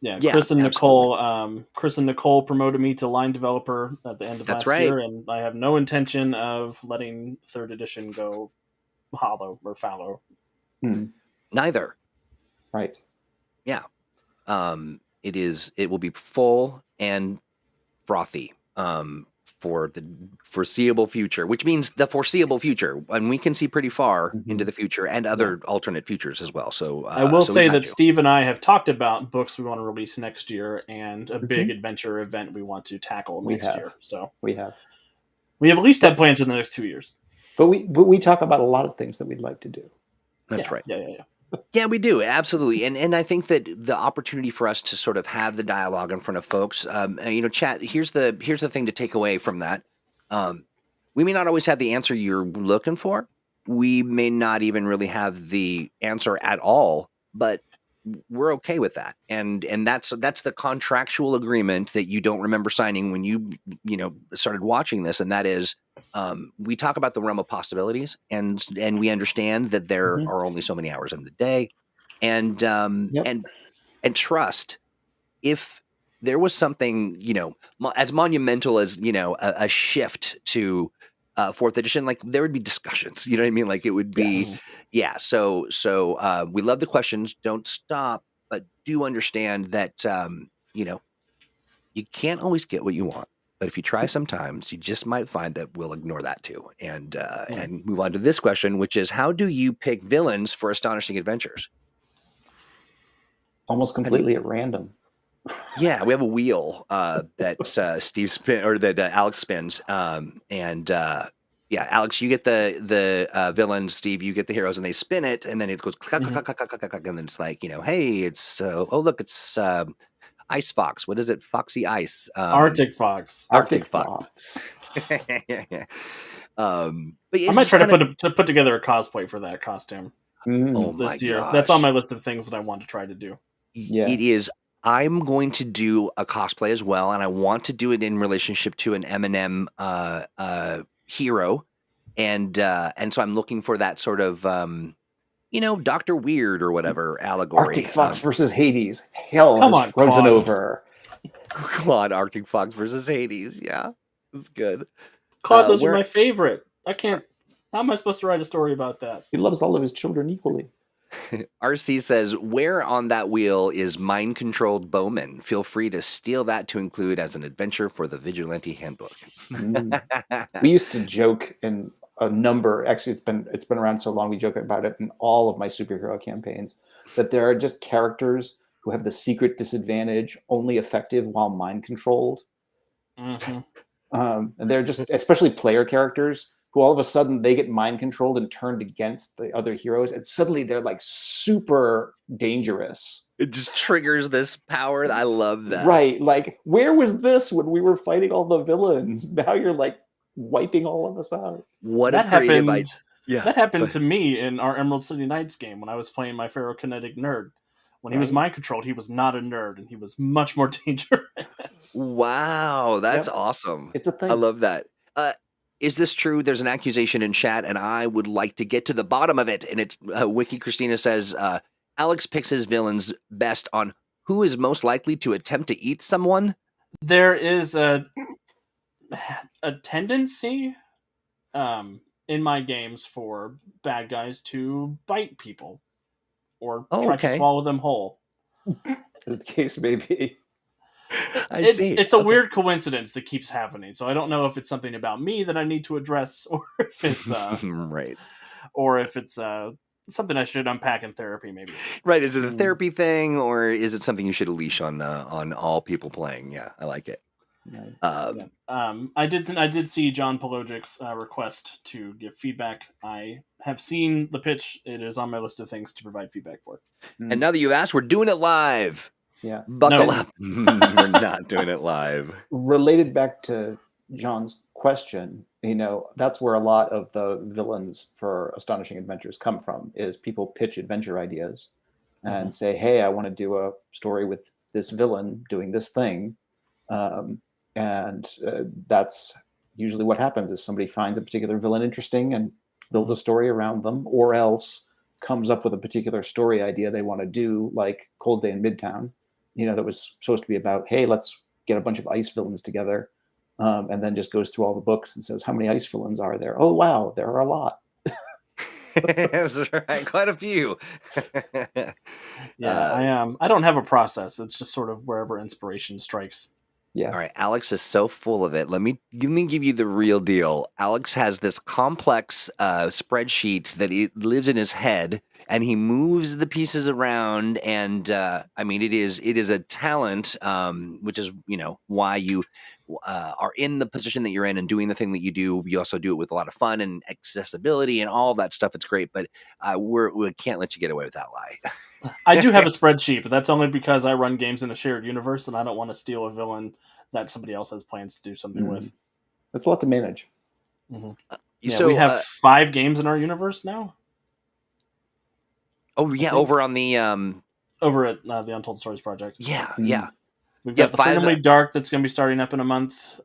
Yeah, Chris and Nicole promoted me to line developer at the end of last year, and I have no intention of letting 3rd edition go hollow or fallow.
Neither.
Right.
Yeah. It will be full and frothy for the foreseeable future, which means the foreseeable future, and we can see pretty far into the future and other alternate futures as well. So
I will say that Steve and I have talked about books we want to release next year and a big adventure event we want to tackle next year. So
we have
at least had plans for the next 2 years.
But we talk about a lot of things that we'd like to do.
That's right.
Yeah.
Yeah, we do. Absolutely. And I think that the opportunity for us to sort of have the dialogue in front of folks, chat, here's the thing to take away from that. We may not always have the answer you're looking for. We may not even really have the answer at all, but we're okay with that. And that's the contractual agreement that you don't remember signing when you started watching this. And that is, we talk about the realm of possibilities, and we understand that there are only so many hours in the day, and trust. If there was something, as monumental as, a shift to 4th edition, like there would be discussions, you know what I mean? Like it would be, So we love the questions. Don't stop, but do understand that, you can't always get what you want. But if you try sometimes, you just might find that we'll ignore that too. And move on to this question, which is, how do you pick villains for Astonishing Adventures?
Almost completely at random.
Yeah, we have a wheel that Steve spin or that Alex spins, Alex, you get the villains, Steve, you get the heroes, and they spin it, and then it goes clack, clack, clack, clack, clack, clack, and then it's like, hey, it's look, it's Ice Fox. What is it? Foxy Ice.
Arctic Fox.
Arctic Fox.
I might try to put together a cosplay for that costume this year.
Gosh.
That's on my list of things that I want to try to do.
Yeah.
It is. I'm going to do a cosplay as well, and I want to do it in relationship to an M&M hero, and so I'm looking for that sort of Dr. Weird or whatever allegory.
Arctic Fox versus Hades. Hell has frozen over.
Come on, Arctic Fox versus Hades. Yeah, it's good.
Claude, those are my favorite. I can't. How am I supposed to write a story about that?
He loves all of his children equally.
RC says, where on that wheel is mind-controlled Bowman? Feel free to steal that to include as an adventure for the Vigilante Handbook.
We used to joke in a number. Actually, it's been around so long. We joke about it in all of my superhero campaigns that there are just characters who have the secret disadvantage, only effective while mind-controlled. And they're just, especially player characters, who all of a sudden they get mind controlled and turned against the other heroes, and suddenly they're like super dangerous.
It just triggers this power. I love that.
Right. Like, where was this when we were fighting all the villains? Now you're like wiping all of us out.
What a creative idea.
Yeah, that happened to me in our Emerald City Knights game when I was playing my ferrokinetic nerd. When he was mind controlled, he was not a nerd, and he was much more dangerous.
Wow, that's awesome.
It's a thing.
I love that. Is this true? There's an accusation in chat, and I would like to get to the bottom of it. And it's Wiki Christina says, Alex picks his villains best on who is most likely to attempt to eat someone.
There is a tendency in my games for bad guys to bite people or
Oh,
try to
okay.
swallow them whole.
As the case may be.
I see.
It's a
Okay.
weird coincidence that keeps happening. So I don't know if it's something about me that I need to address, or if it's
right.
or if it's something I should unpack in therapy, maybe.
Right. Is it a therapy thing, or is it something you should leash on all people playing? Yeah, I like it.
Right.
I did see John Pelogic's request to give feedback. I have seen the pitch. It is on my list of things to provide feedback for.
And now that you've asked, we're doing it live.
Yeah.
Buckle
No.
up. We're not doing it live.
Related back to John's question, that's where a lot of the villains for Astonishing Adventures come from, is people pitch adventure ideas and say, hey, I want to do a story with this villain doing this thing. And that's usually what happens, is somebody finds a particular villain interesting and builds a story around them, or else comes up with a particular story idea they want to do, like Cold Day in Midtown, that was supposed to be about, hey, let's get a bunch of ice villains together, and then just goes through all the books and says, how many ice villains are there? Oh, wow, there are a lot.
That's right, quite a few.
I don't have a process. It's just sort of wherever inspiration strikes.
Yeah.
All right, Alex is so full of it. Let me give you the real deal. Alex has this complex spreadsheet that he lives in his head, and he moves the pieces around. And I mean, it is a talent, which is why you are in the position that you're in and doing the thing that you do. You also do it with a lot of fun and accessibility and all of that stuff. It's great, but we can't let you get away with that lie.
I do have a spreadsheet, but that's only because I run games in a shared universe, and I don't want to steal a villain that somebody else has plans to do something with.
That's a lot to manage.
So we have 5 games in our universe now.
Oh yeah, over on the
over at the Untold Stories Project.
Yeah.
We've got the Freedom League Dark that's going to be starting up in a month.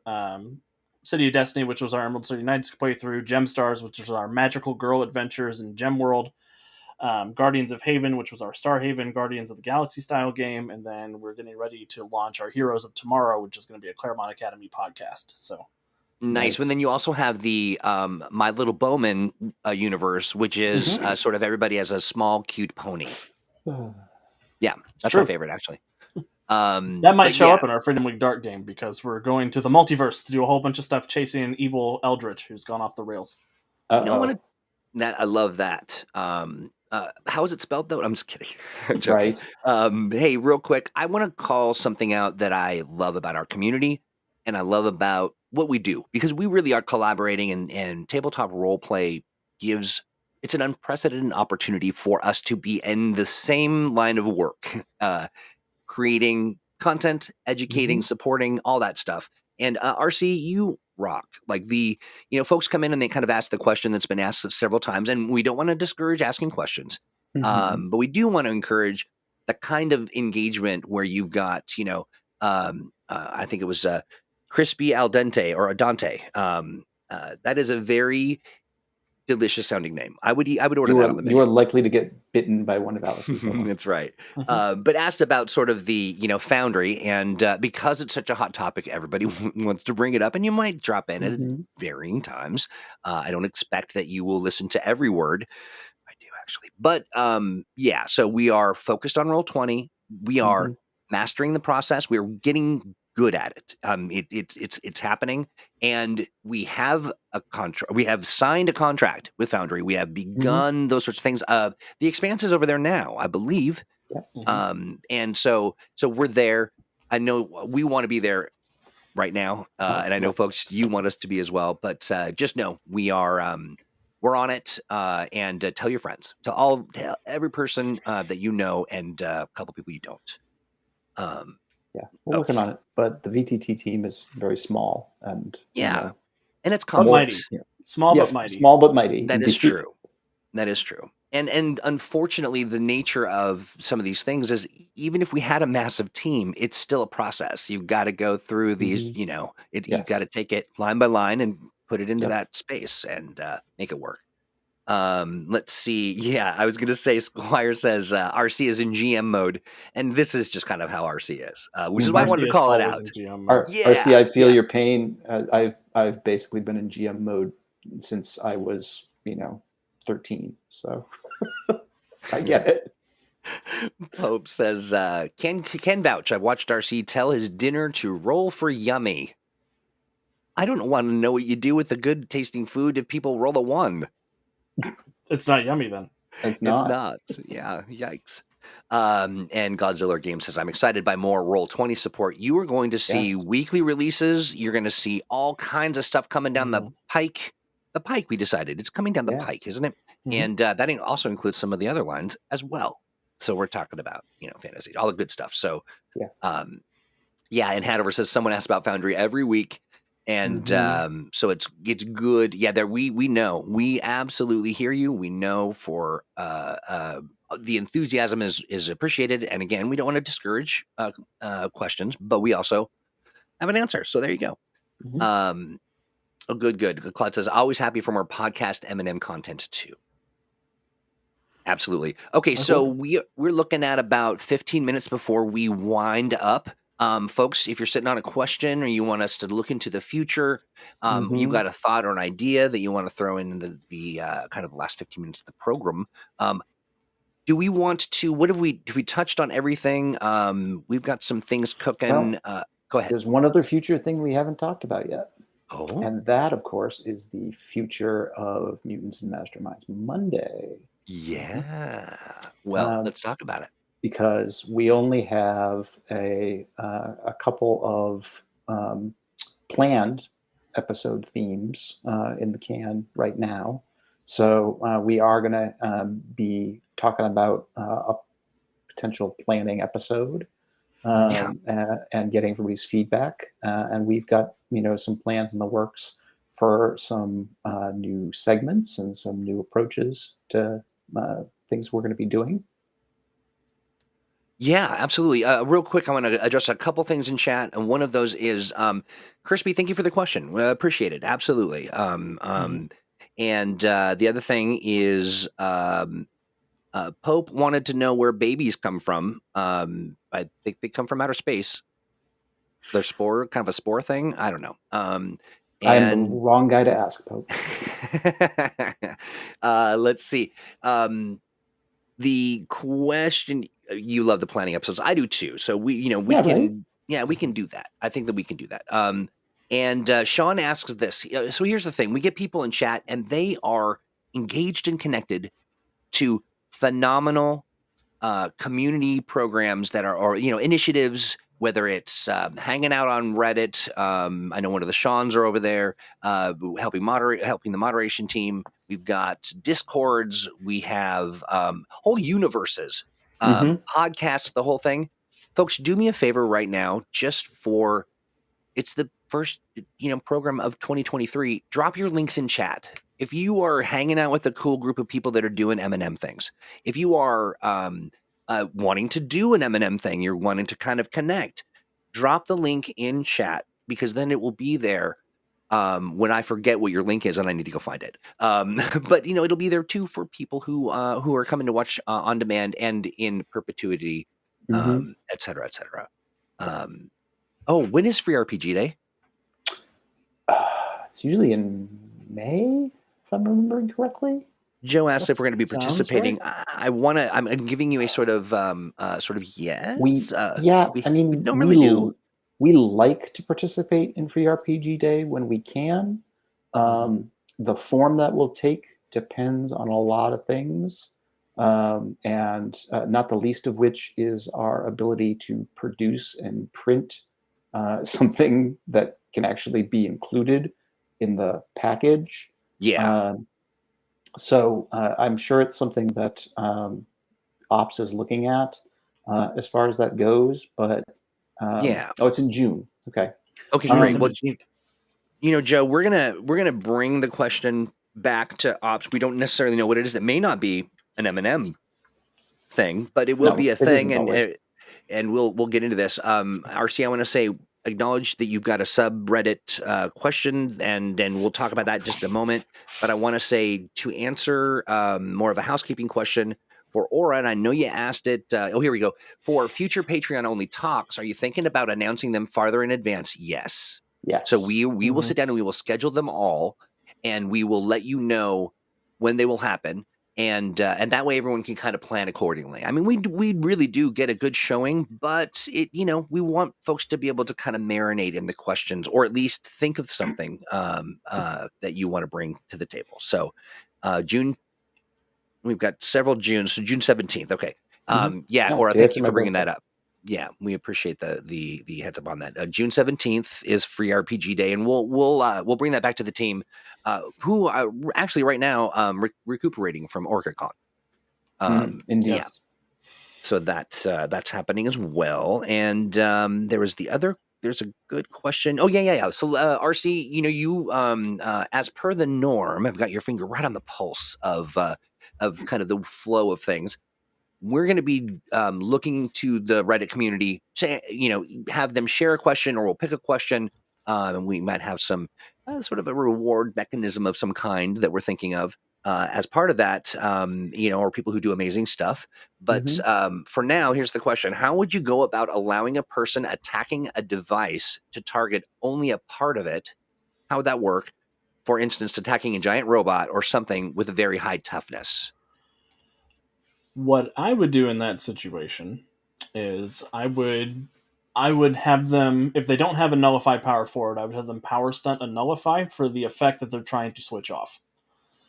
City of Destiny, which was our Emerald City Knights playthrough. Gemstars, which is our magical girl adventures in Gem World. Guardians of Haven, which was our Star Haven Guardians of the Galaxy style game, and then we're getting ready to launch our Heroes of Tomorrow, which is going to be a Claremont Academy podcast. So
nice. And then you also have the My Little Bowman universe, which is sort of everybody has a small, cute pony. Yeah, that's my favorite, actually.
That might show up in our Freedom League Dark game, because we're going to the multiverse to do a whole bunch of stuff chasing an evil Eldritch who's gone off the rails.
I love that. How is it spelled, though? I'm just kidding.
Right.
Hey, real quick, I want to call something out that I love about our community and I love about what we do, because we really are collaborating, and tabletop roleplay it's an unprecedented opportunity for us to be in the same line of work, creating content, educating, supporting, all that stuff. And RC, you rock. Like folks come in and they kind of ask the question that's been asked several times, and we don't want to discourage asking questions, but we do want to encourage the kind of engagement where you've got, I think it was crispy al dente or adante. That is a very delicious sounding name. I would order that on the menu.
You are likely to get bitten by one of Alex's villains.
That's right. But asked about sort of the Foundry, and because it's such a hot topic, everybody wants to bring it up, and you might drop in at varying times. I don't expect that you will listen to every word. I do, actually, but yeah. So we are focused on Roll20. We are mastering the process. We're getting good at it. It's happening, and we have a contract. We have signed a contract with Foundry. We have begun those sorts of things. The Expanse is over there now, I believe. And so we're there. I know we want to be there right now, and I know folks, you want us to be as well. But just know we are. We're on it, and tell your friends, tell every person that you know, and a couple people you don't.
Yeah, we're working on it, but the VTT team is very small, and
and it's
complex. Small but mighty.
Small but mighty.
That is true. That is true. And unfortunately, the nature of some of these things is, even if we had a massive team, it's still a process. You've got to go through these. You've got to take it line by line and put it into that space and make it work. Let's see. Yeah, I was going to say Squire says RC is in GM mode, and this is just kind of how RC is, which is why I wanted to
RC is
call it
always
out.
in GM mode.
RC, I feel
Yeah.
your pain. I've basically been in GM mode since I was 13. So I get it.
Pope says can vouch. I've watched RC tell his dinner to roll for yummy. I don't want to know what you do with the good tasting food if people roll a 1.
It's not yummy then.
It's
It's
not.
not. Yeah, yikes. And Godzilla Game says, I'm excited by more Roll20 support. You are going to see
Yes.
weekly releases. You're going to see all kinds of stuff coming down the pike. The pike, we decided. It's coming down the
Yes.
pike, isn't it?
Mhm.
And that also includes some of the other lines as well. So we're talking about, fantasy, all the good stuff. So, and Hanover says, someone asks about Foundry every week. And so it's good. Yeah, we know. We absolutely hear you. We know for the enthusiasm is appreciated. And again, we don't want to discourage questions, but we also have an answer. So there you go. Good. Claude says, always happy for more podcast M&M content too. Absolutely. Okay, so we're looking at about 15 minutes before we wind up. Folks, if you're sitting on a question or you want us to look into the future, you've got a thought or an idea that you want to throw in the kind of last 15 minutes of the program. Do we want to? Have we touched on everything? We've got some things cooking.
Well,
go ahead.
There's one other future thing we haven't talked about yet.
Oh,
and that, of course, is the future of Mutants and Masterminds Monday.
Yeah. Well, let's talk about it.
Because we only have a couple of planned episode themes in the can right now. So we are going to be talking about a potential planning episode and getting everybody's feedback. And we've got some plans in the works for some new segments and some new approaches to things we're going to be doing.
Yeah, absolutely. Real quick, I want to address a couple things in chat, and one of those is Crispy. Thank you for the question. Appreciate it. Absolutely. And the other thing is Pope wanted to know where babies come from. I think they come from outer space. They're kind of a spore thing. I don't know.
I am the wrong guy to ask, Pope.
Let's see. The question, you love the planning episodes. I do too. So we can do that. I think that we can do that. And Sean asks this. So here's the thing. We get people in chat and they are engaged and connected to phenomenal community programs that or initiatives, whether it's hanging out on Reddit. I know one of the Seans are over there helping the moderation team. We've got Discords. We have whole universes, podcasts, the whole thing. Folks, do me a favor right now, it's the first program of 2023. Drop your links in chat. If you are hanging out with a cool group of people that are doing M&M things, if you are wanting to do an M&M thing, you're wanting to kind of connect, drop the link in chat because then it will be there when I forget what your link is and I need to go find it. But it'll be there too for people who are coming to watch on demand and in perpetuity, et cetera, et cetera. When is Free RPG Day?
It's usually in May, if I'm remembering correctly.
Joe asked if we're going to be participating.
Right.
I'm giving you a sort of yes.
We
normally do.
We like to participate in Free RPG Day when we can. The form that we'll take depends on a lot of things, and not the least of which is our ability to produce and print something that can actually be included in the package.
Yeah.
So I'm sure it's something that Ops is looking at as far as that goes. But it's in June. Okay.
Great. Well, Joe, we're gonna bring the question back to Ops. We don't necessarily know what it is. It may not be an M&M thing, but it will be a thing, and we'll get into this. RC, I want to say acknowledge that you've got a subreddit question, and then we'll talk about that in just a moment. But I want to say, to answer more of a housekeeping question for Aura, and I know you asked it. Here we go. For future Patreon only talks, are you thinking about announcing them farther in advance? Yes.
Yes.
So we will sit down and we will schedule them all, and we will let you know when they will happen. And that way everyone can kind of plan accordingly. I mean, we really do get a good showing, but we want folks to be able to kind of marinate in the questions, or at least think of something that you want to bring to the table. So June, we've got several Junes, so June 17th. Okay. Yeah, Aura, thank you for bringing that up. Yeah, we appreciate the heads up on that. June 17th is Free RPG Day, and we'll bring that back to the team, who are actually right now recuperating from OrcaCon.
Indeed.
Yeah, so that's happening as well. And there's a good question. Oh yeah. So RC, you as per the norm, have got your finger right on the pulse of kind of the flow of things. We're going to be looking to the Reddit community to, have them share a question, or we'll pick a question, and we might have some sort of a reward mechanism of some kind that we're thinking of as part of that, or people who do amazing stuff. But for now, here's the question. How would you go about allowing a person attacking a device to target only a part of it? How would that work? For instance, attacking a giant robot or something with a very high toughness.
What I would do in that situation is I would have them, if they don't have a nullify power forward, I would have them power stunt a nullify for the effect that they're trying to switch off.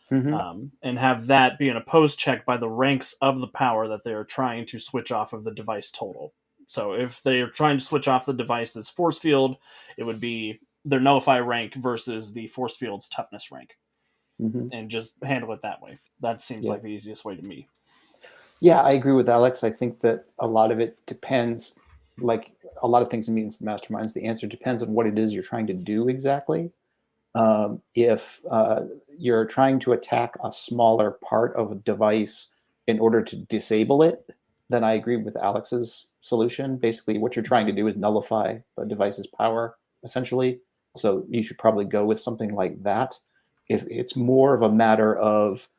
And have that be an opposed check by the ranks of the power that they are trying to switch off of the device total. So if they are trying to switch off the device's force field, it would be their nullify rank versus the force field's toughness rank. And just handle it that way. That seems like the easiest way to me.
Yeah, I agree with Alex. I think that a lot of it depends, like a lot of things in Mutants and Masterminds, the answer depends on what it is you're trying to do exactly. If you're trying to attack a smaller part of a device in order to disable it, then I agree with Alex's solution. Basically, what you're trying to do is nullify the device's power, essentially. So you should probably go with something like that. If it's more of a matter of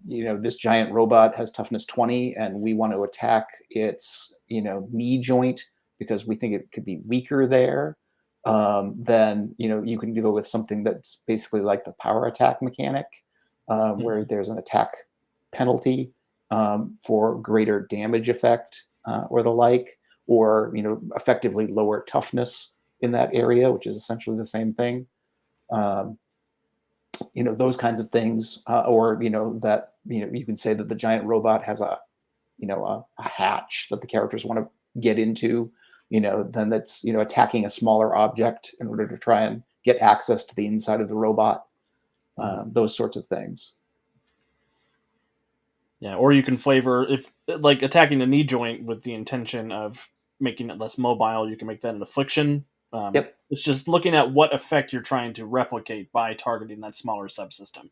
this giant robot has toughness 20 and we want to attack its, knee joint because we think it could be weaker there, then, you can go with something that's basically like the power attack mechanic, where there's an attack penalty for greater damage effect or the like, or, effectively lower toughness in that area, which is essentially the same thing. Those kinds of things, or that you can say that the giant robot has a hatch that the characters want to get into, then that's attacking a smaller object in order to try and get access to the inside of the robot. Those sorts of things.
Yeah, or you can flavor, if like attacking the knee joint with the intention of making it less mobile, you can make that an affliction. It's just looking at what effect you're trying to replicate by targeting that smaller subsystem.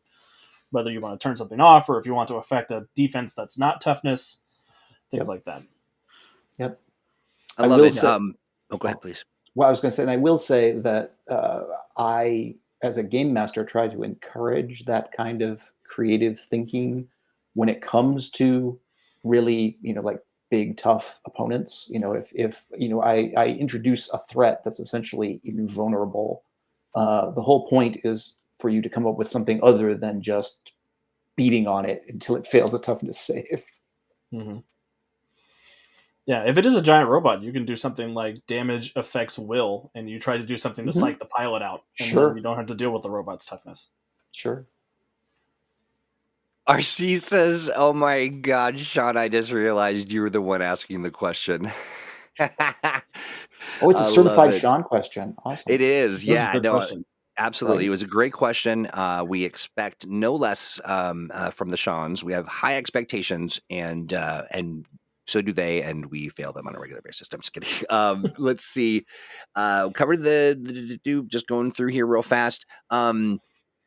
Whether you want to turn something off, or if you want to affect a defense that's not toughness, things like that.
Yep.
I love it. Go ahead, please.
Well, I was going to say, and I will say that I, as a game master, try to encourage that kind of creative thinking when it comes to really, like big, tough opponents. If I introduce a threat that's essentially invulnerable, the whole point is for you to come up with something other than just beating on it until it fails a toughness save.
Yeah, if it is a giant robot, you can do something like damage affects will, and you try to do something to psych the pilot out, and then you don't have to deal with the robot's toughness.
Sure.
RC says, "Oh my God, Sean! I just realized you were the one asking the question."
Oh, it's a certified Sean question. Awesome.
It is. Yeah, no, absolutely.
Right.
It was a great question. We expect no less from the Seans. We have high expectations, and so do they, and we fail them on a regular basis. I'm just kidding. Let's see. Cover just going through here real fast.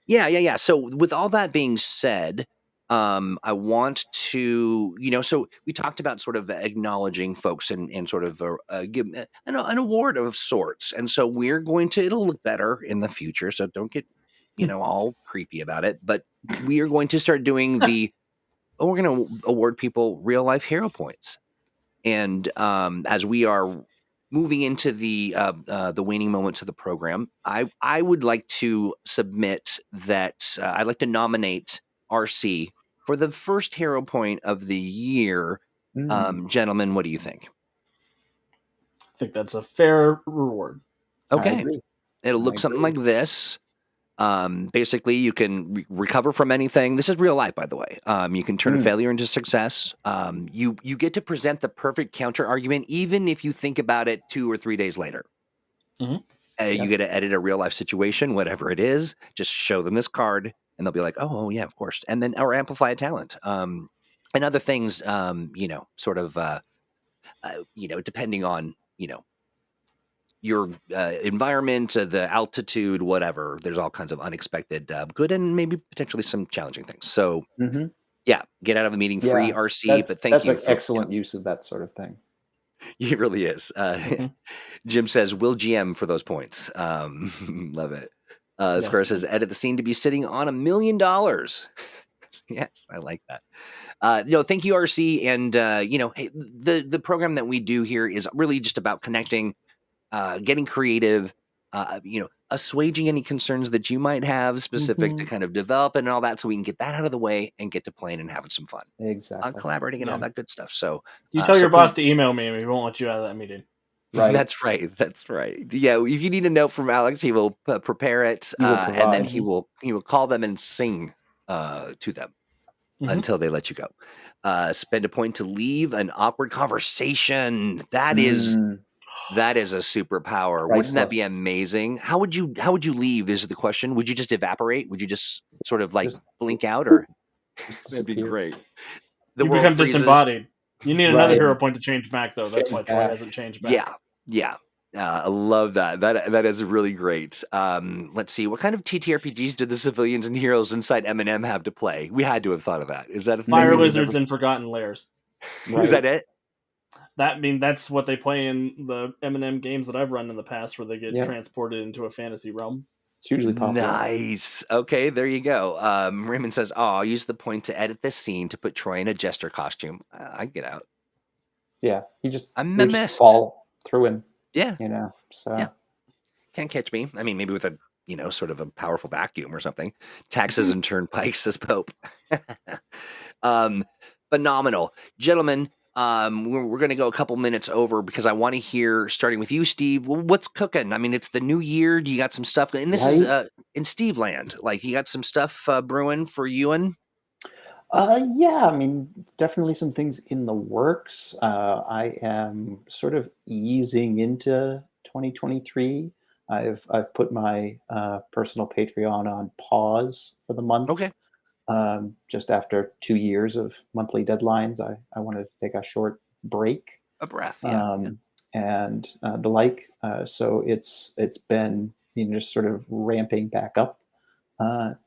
Yeah. So with all that being said, I want to, so we talked about sort of acknowledging folks and sort of give an award of sorts. And so it'll look better in the future. So don't get, all creepy about it. But we are going to start doing we're going to award people real life hero points. And as we are moving into the waning moments of the program, I would like to submit that I'd like to nominate RC for the first hero point of the year. Gentlemen, what do you think?
I think that's a fair reward.
Okay,
I agree.
it'll look something like this. Basically, you can recover from anything. This is real life, by the way. You can turn a failure into success. You get to present the perfect counter argument, even if you think about it 2 or 3 days later. You get to edit a real life situation, whatever it is. Just show them this card, and they'll be like, "Oh, yeah, of course." And then, or amplify a talent, and other things. Sort of, depending on your environment, the altitude, whatever. There's all kinds of unexpected good and maybe potentially some challenging things. So, yeah, get out of the meeting free, RC. But thank you
for excellent use of that sort of thing.
It really is. Jim says, "Will GM for those points." Love it. Square says, "Edit the scene to be sitting on $1 million." Yes, I like that. Thank you, RC. And hey, the program that we do here is really just about connecting. Getting creative, assuaging any concerns that you might have specific to kind of develop and all that, so we can get that out of the way and get to playing and having some fun.
Exactly.
Collaborating and all that good stuff. So
you tell your boss to email me and we won't let you out of that meeting.
Right.
That's right. Yeah, if you need a note from Alex, he will prepare it, and then he will call them and sing to them until they let you go. Spend a point to leave an awkward conversation. That is a superpower.
Priceless.
Wouldn't that be amazing? How would you leave is the question. Would you just evaporate? Would you just sort of like blink out, or that'd be great.
You become disembodied. You need another hero point to change back, though. That's why Troy hasn't changed back.
Yeah. I love that. That is really great. Let's see. What kind of TTRPGs did the civilians and heroes inside M&M have to play? We had to have thought of that. Is that a thing?
Fire Lizards and Forgotten Lairs.
Right. Is that it?
That's what they play in the M&M games that I've run in the past, where they get transported into a fantasy realm.
It's usually popular.
Nice. Okay, there you go. Raymond says, I'll use the point to edit this scene to put Troy in a jester costume. I get out.
Yeah,
I'm
just fall through him.
Yeah.
So.
Yeah. Can't catch me. I mean, maybe with a, sort of a powerful vacuum or something. Taxes and turnpikes, says Pope. Phenomenal. Gentlemen, we're going to go a couple minutes over because I want to hear, starting with you, Steve, what's cooking? I mean, it's the new year. Do you got some stuff? And this is in Steve land. Like, you got some stuff brewing for Ewan?
Yeah, I mean, definitely some things in the works. I am sort of easing into 2023. I've put my personal Patreon on pause for the month.
Okay.
Just after 2 years of monthly deadlines, I wanted to take a short break.
A breath,
and the like. So it's been just sort of ramping back up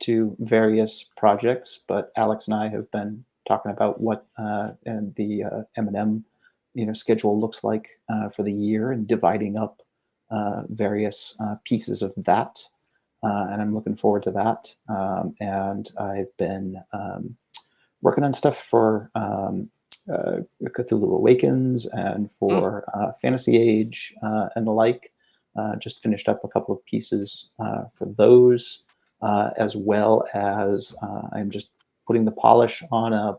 to various projects. But Alex and I have been talking about what and the M&M schedule looks like for the year, and dividing up various pieces of that. And I'm looking forward to that. And I've been working on stuff for Cthulhu Awakens and for Fantasy Age and the like. Just finished up a couple of pieces for those, as well as I'm just putting the polish on a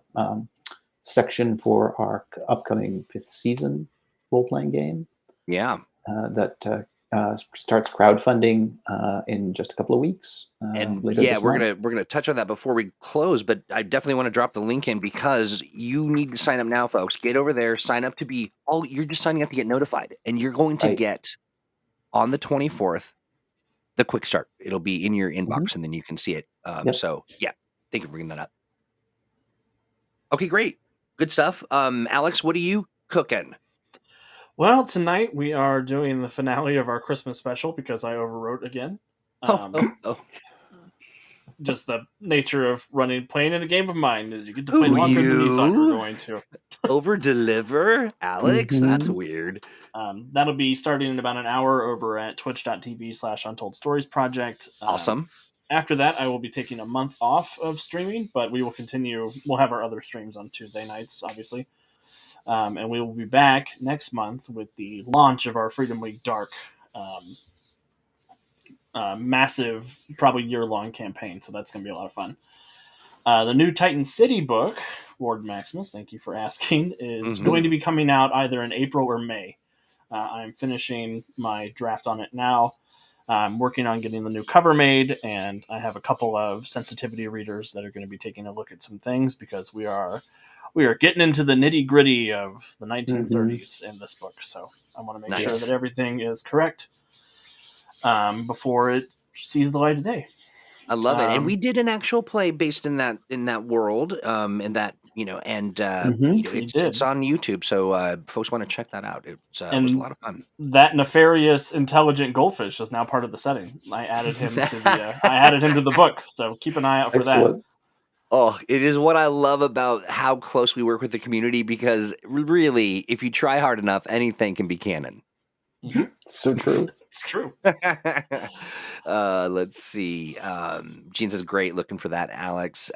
section for our upcoming 5th season role-playing game.
Yeah.
That starts crowdfunding in just a couple of weeks.
And we're gonna touch on that before we close, but I definitely want to drop the link in because you need to sign up now, folks. Get over there, sign up to be you're just signing up to get notified, and you're going to get on the 24th the quick start. It'll be in your inbox, and then you can see it. So yeah, thank you for bringing that up. Okay, great, good stuff. Alex, what are you cooking?
Well, tonight we are doing the finale of our Christmas special because I overwrote again. just the nature of playing in a game of mine is you get to play
Ooh,
longer than you thought you were
you
going to.
over deliver, Alex. That's
Mhm.
weird.
That'll be starting in about an hour over at twitch.tv/Untold Stories Project.
Awesome.
After that, I will be taking a month off of streaming, but we will continue. We'll have our other streams on Tuesday nights, obviously. And we will be back next month with the launch of our Freedom Week Dark massive, probably year-long campaign. So that's going to be a lot of fun. The new Titan City book, Ward Maximus, thank you for asking, is going to be coming out either in April or May. I'm finishing my draft on it now. I'm working on getting the new cover made, and I have a couple of sensitivity readers that are going to be taking a look at some things because we are getting into the nitty gritty of the 1930s in this book. So I want to make sure that everything is correct before it sees the light of day.
I love it, and we did an actual play based in that world, and that and it's on YouTube, so folks want to check that out. It was a lot of fun.
That nefarious, intelligent goldfish is now part of the setting. I added him to the book, so keep an eye out for that.
Oh, it is what I love about how close we work with the community, because really, if you try hard enough, anything can be canon.
So true.
It's true.
Let's see. Gene says, great, looking for that, Alex.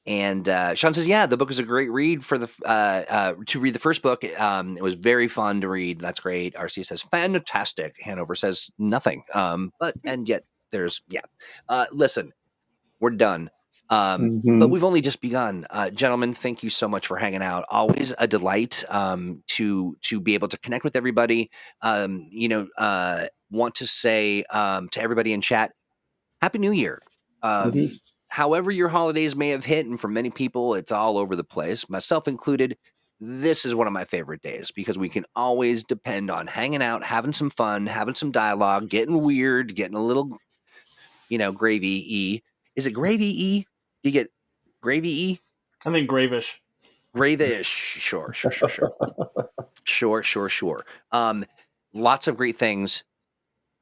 And Sean says, yeah, the book is a great read for the to read the first book. It was very fun to read. That's great. RC says, fantastic. Hanover says nothing. And yet there's, listen, we're done. But we've only just begun. Gentlemen, thank you so much for hanging out. Always a delight to be able to connect with everybody. Want to say to everybody in chat, Happy New Year. However your holidays may have hit, and for many people, it's all over the place, myself included, this is one of my favorite days because we can always depend on hanging out, having some fun, having some dialogue, getting weird, getting a little, gravy-y. Is it gravy-y? Do you get gravy-y?
I think gravish.
Gravish. Sure. Sure. Lots of great things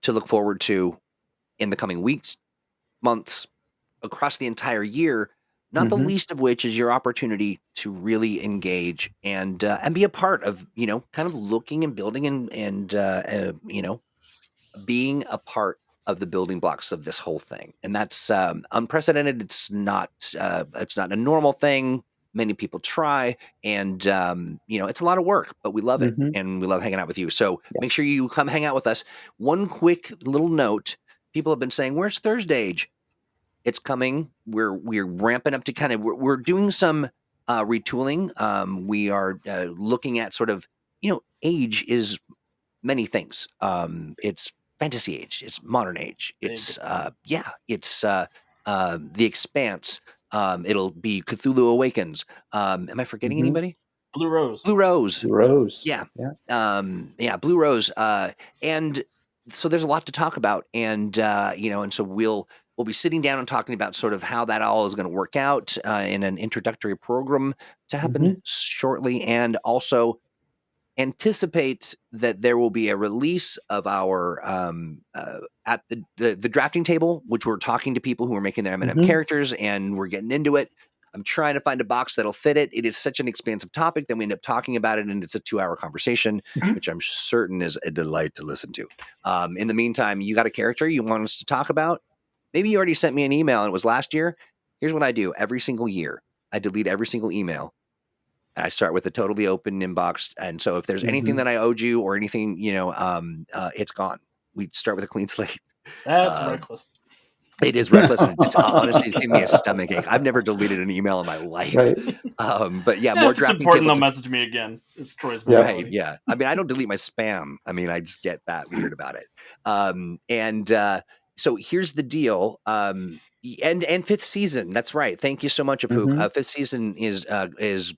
to look forward to in the coming weeks, months, across the entire year, not the least of which is your opportunity to really engage and be a part of, kind of looking and building and being a part of the building blocks of this whole thing. And that's unprecedented. It's not a normal thing. Many people try, and it's a lot of work, but we love it, and we love hanging out with you. So make sure you come hang out with us. One quick little note: people have been saying, "Where's Thursday Age?" It's coming. We're ramping up to we're doing some retooling. We are looking at sort of age is many things. It's fantasy age. It's modern age. It's it's the Expanse. It'll be Cthulhu Awakens. Am I forgetting anybody?
Blue Rose.
Yeah. Blue Rose. And so there's a lot to talk about, and and so we'll be sitting down and talking about sort of how that all is going to work out in an introductory program to happen shortly, and also anticipate that there will be a release of our at the drafting table, which we're talking to people who are making their M&M characters, and we're getting into it. I'm trying to find a box that'll fit it. It is such an expansive topic that we end up talking about it, and it's a 2-hour conversation, which I'm certain is a delight to listen to. In the meantime, you got a character you want us to talk about? Maybe you already sent me an email and it was last year. Here's what I do every single year. I delete every single email. And I start with a totally open inbox. And so if there's anything that I owed you or anything, it's gone. We start with a clean slate.
That's reckless.
It is reckless, and it's honestly giving me a stomach ache. I've never deleted an email in my life.
Right.
But yeah, more
if it's
drafting
important,
table.
they'll message me again. It's Troy's mentality.
Right, yeah. I mean, I don't delete my spam. I mean, I just get that weird about it. So here's the deal. And 5th season. That's right. Thank you so much, Apuk. 5th season is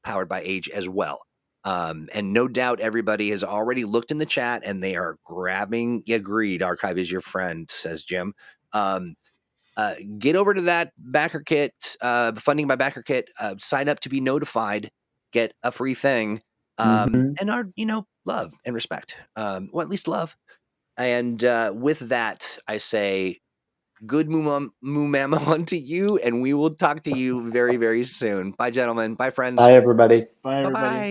powered by Age as well. And no doubt everybody has already looked in the chat and they are grabbing. Agreed. Archive is your friend, says Jim. Get over to that backer kit, funding by backer kit, sign up to be notified, get a free thing, and our, love and respect. Well, at least love. And with that, I say good Mumamon to you, and we will talk to you very, very soon. Bye, gentlemen. Bye, friends.
Bye, everybody.
Bye, everybody.
Bye-bye.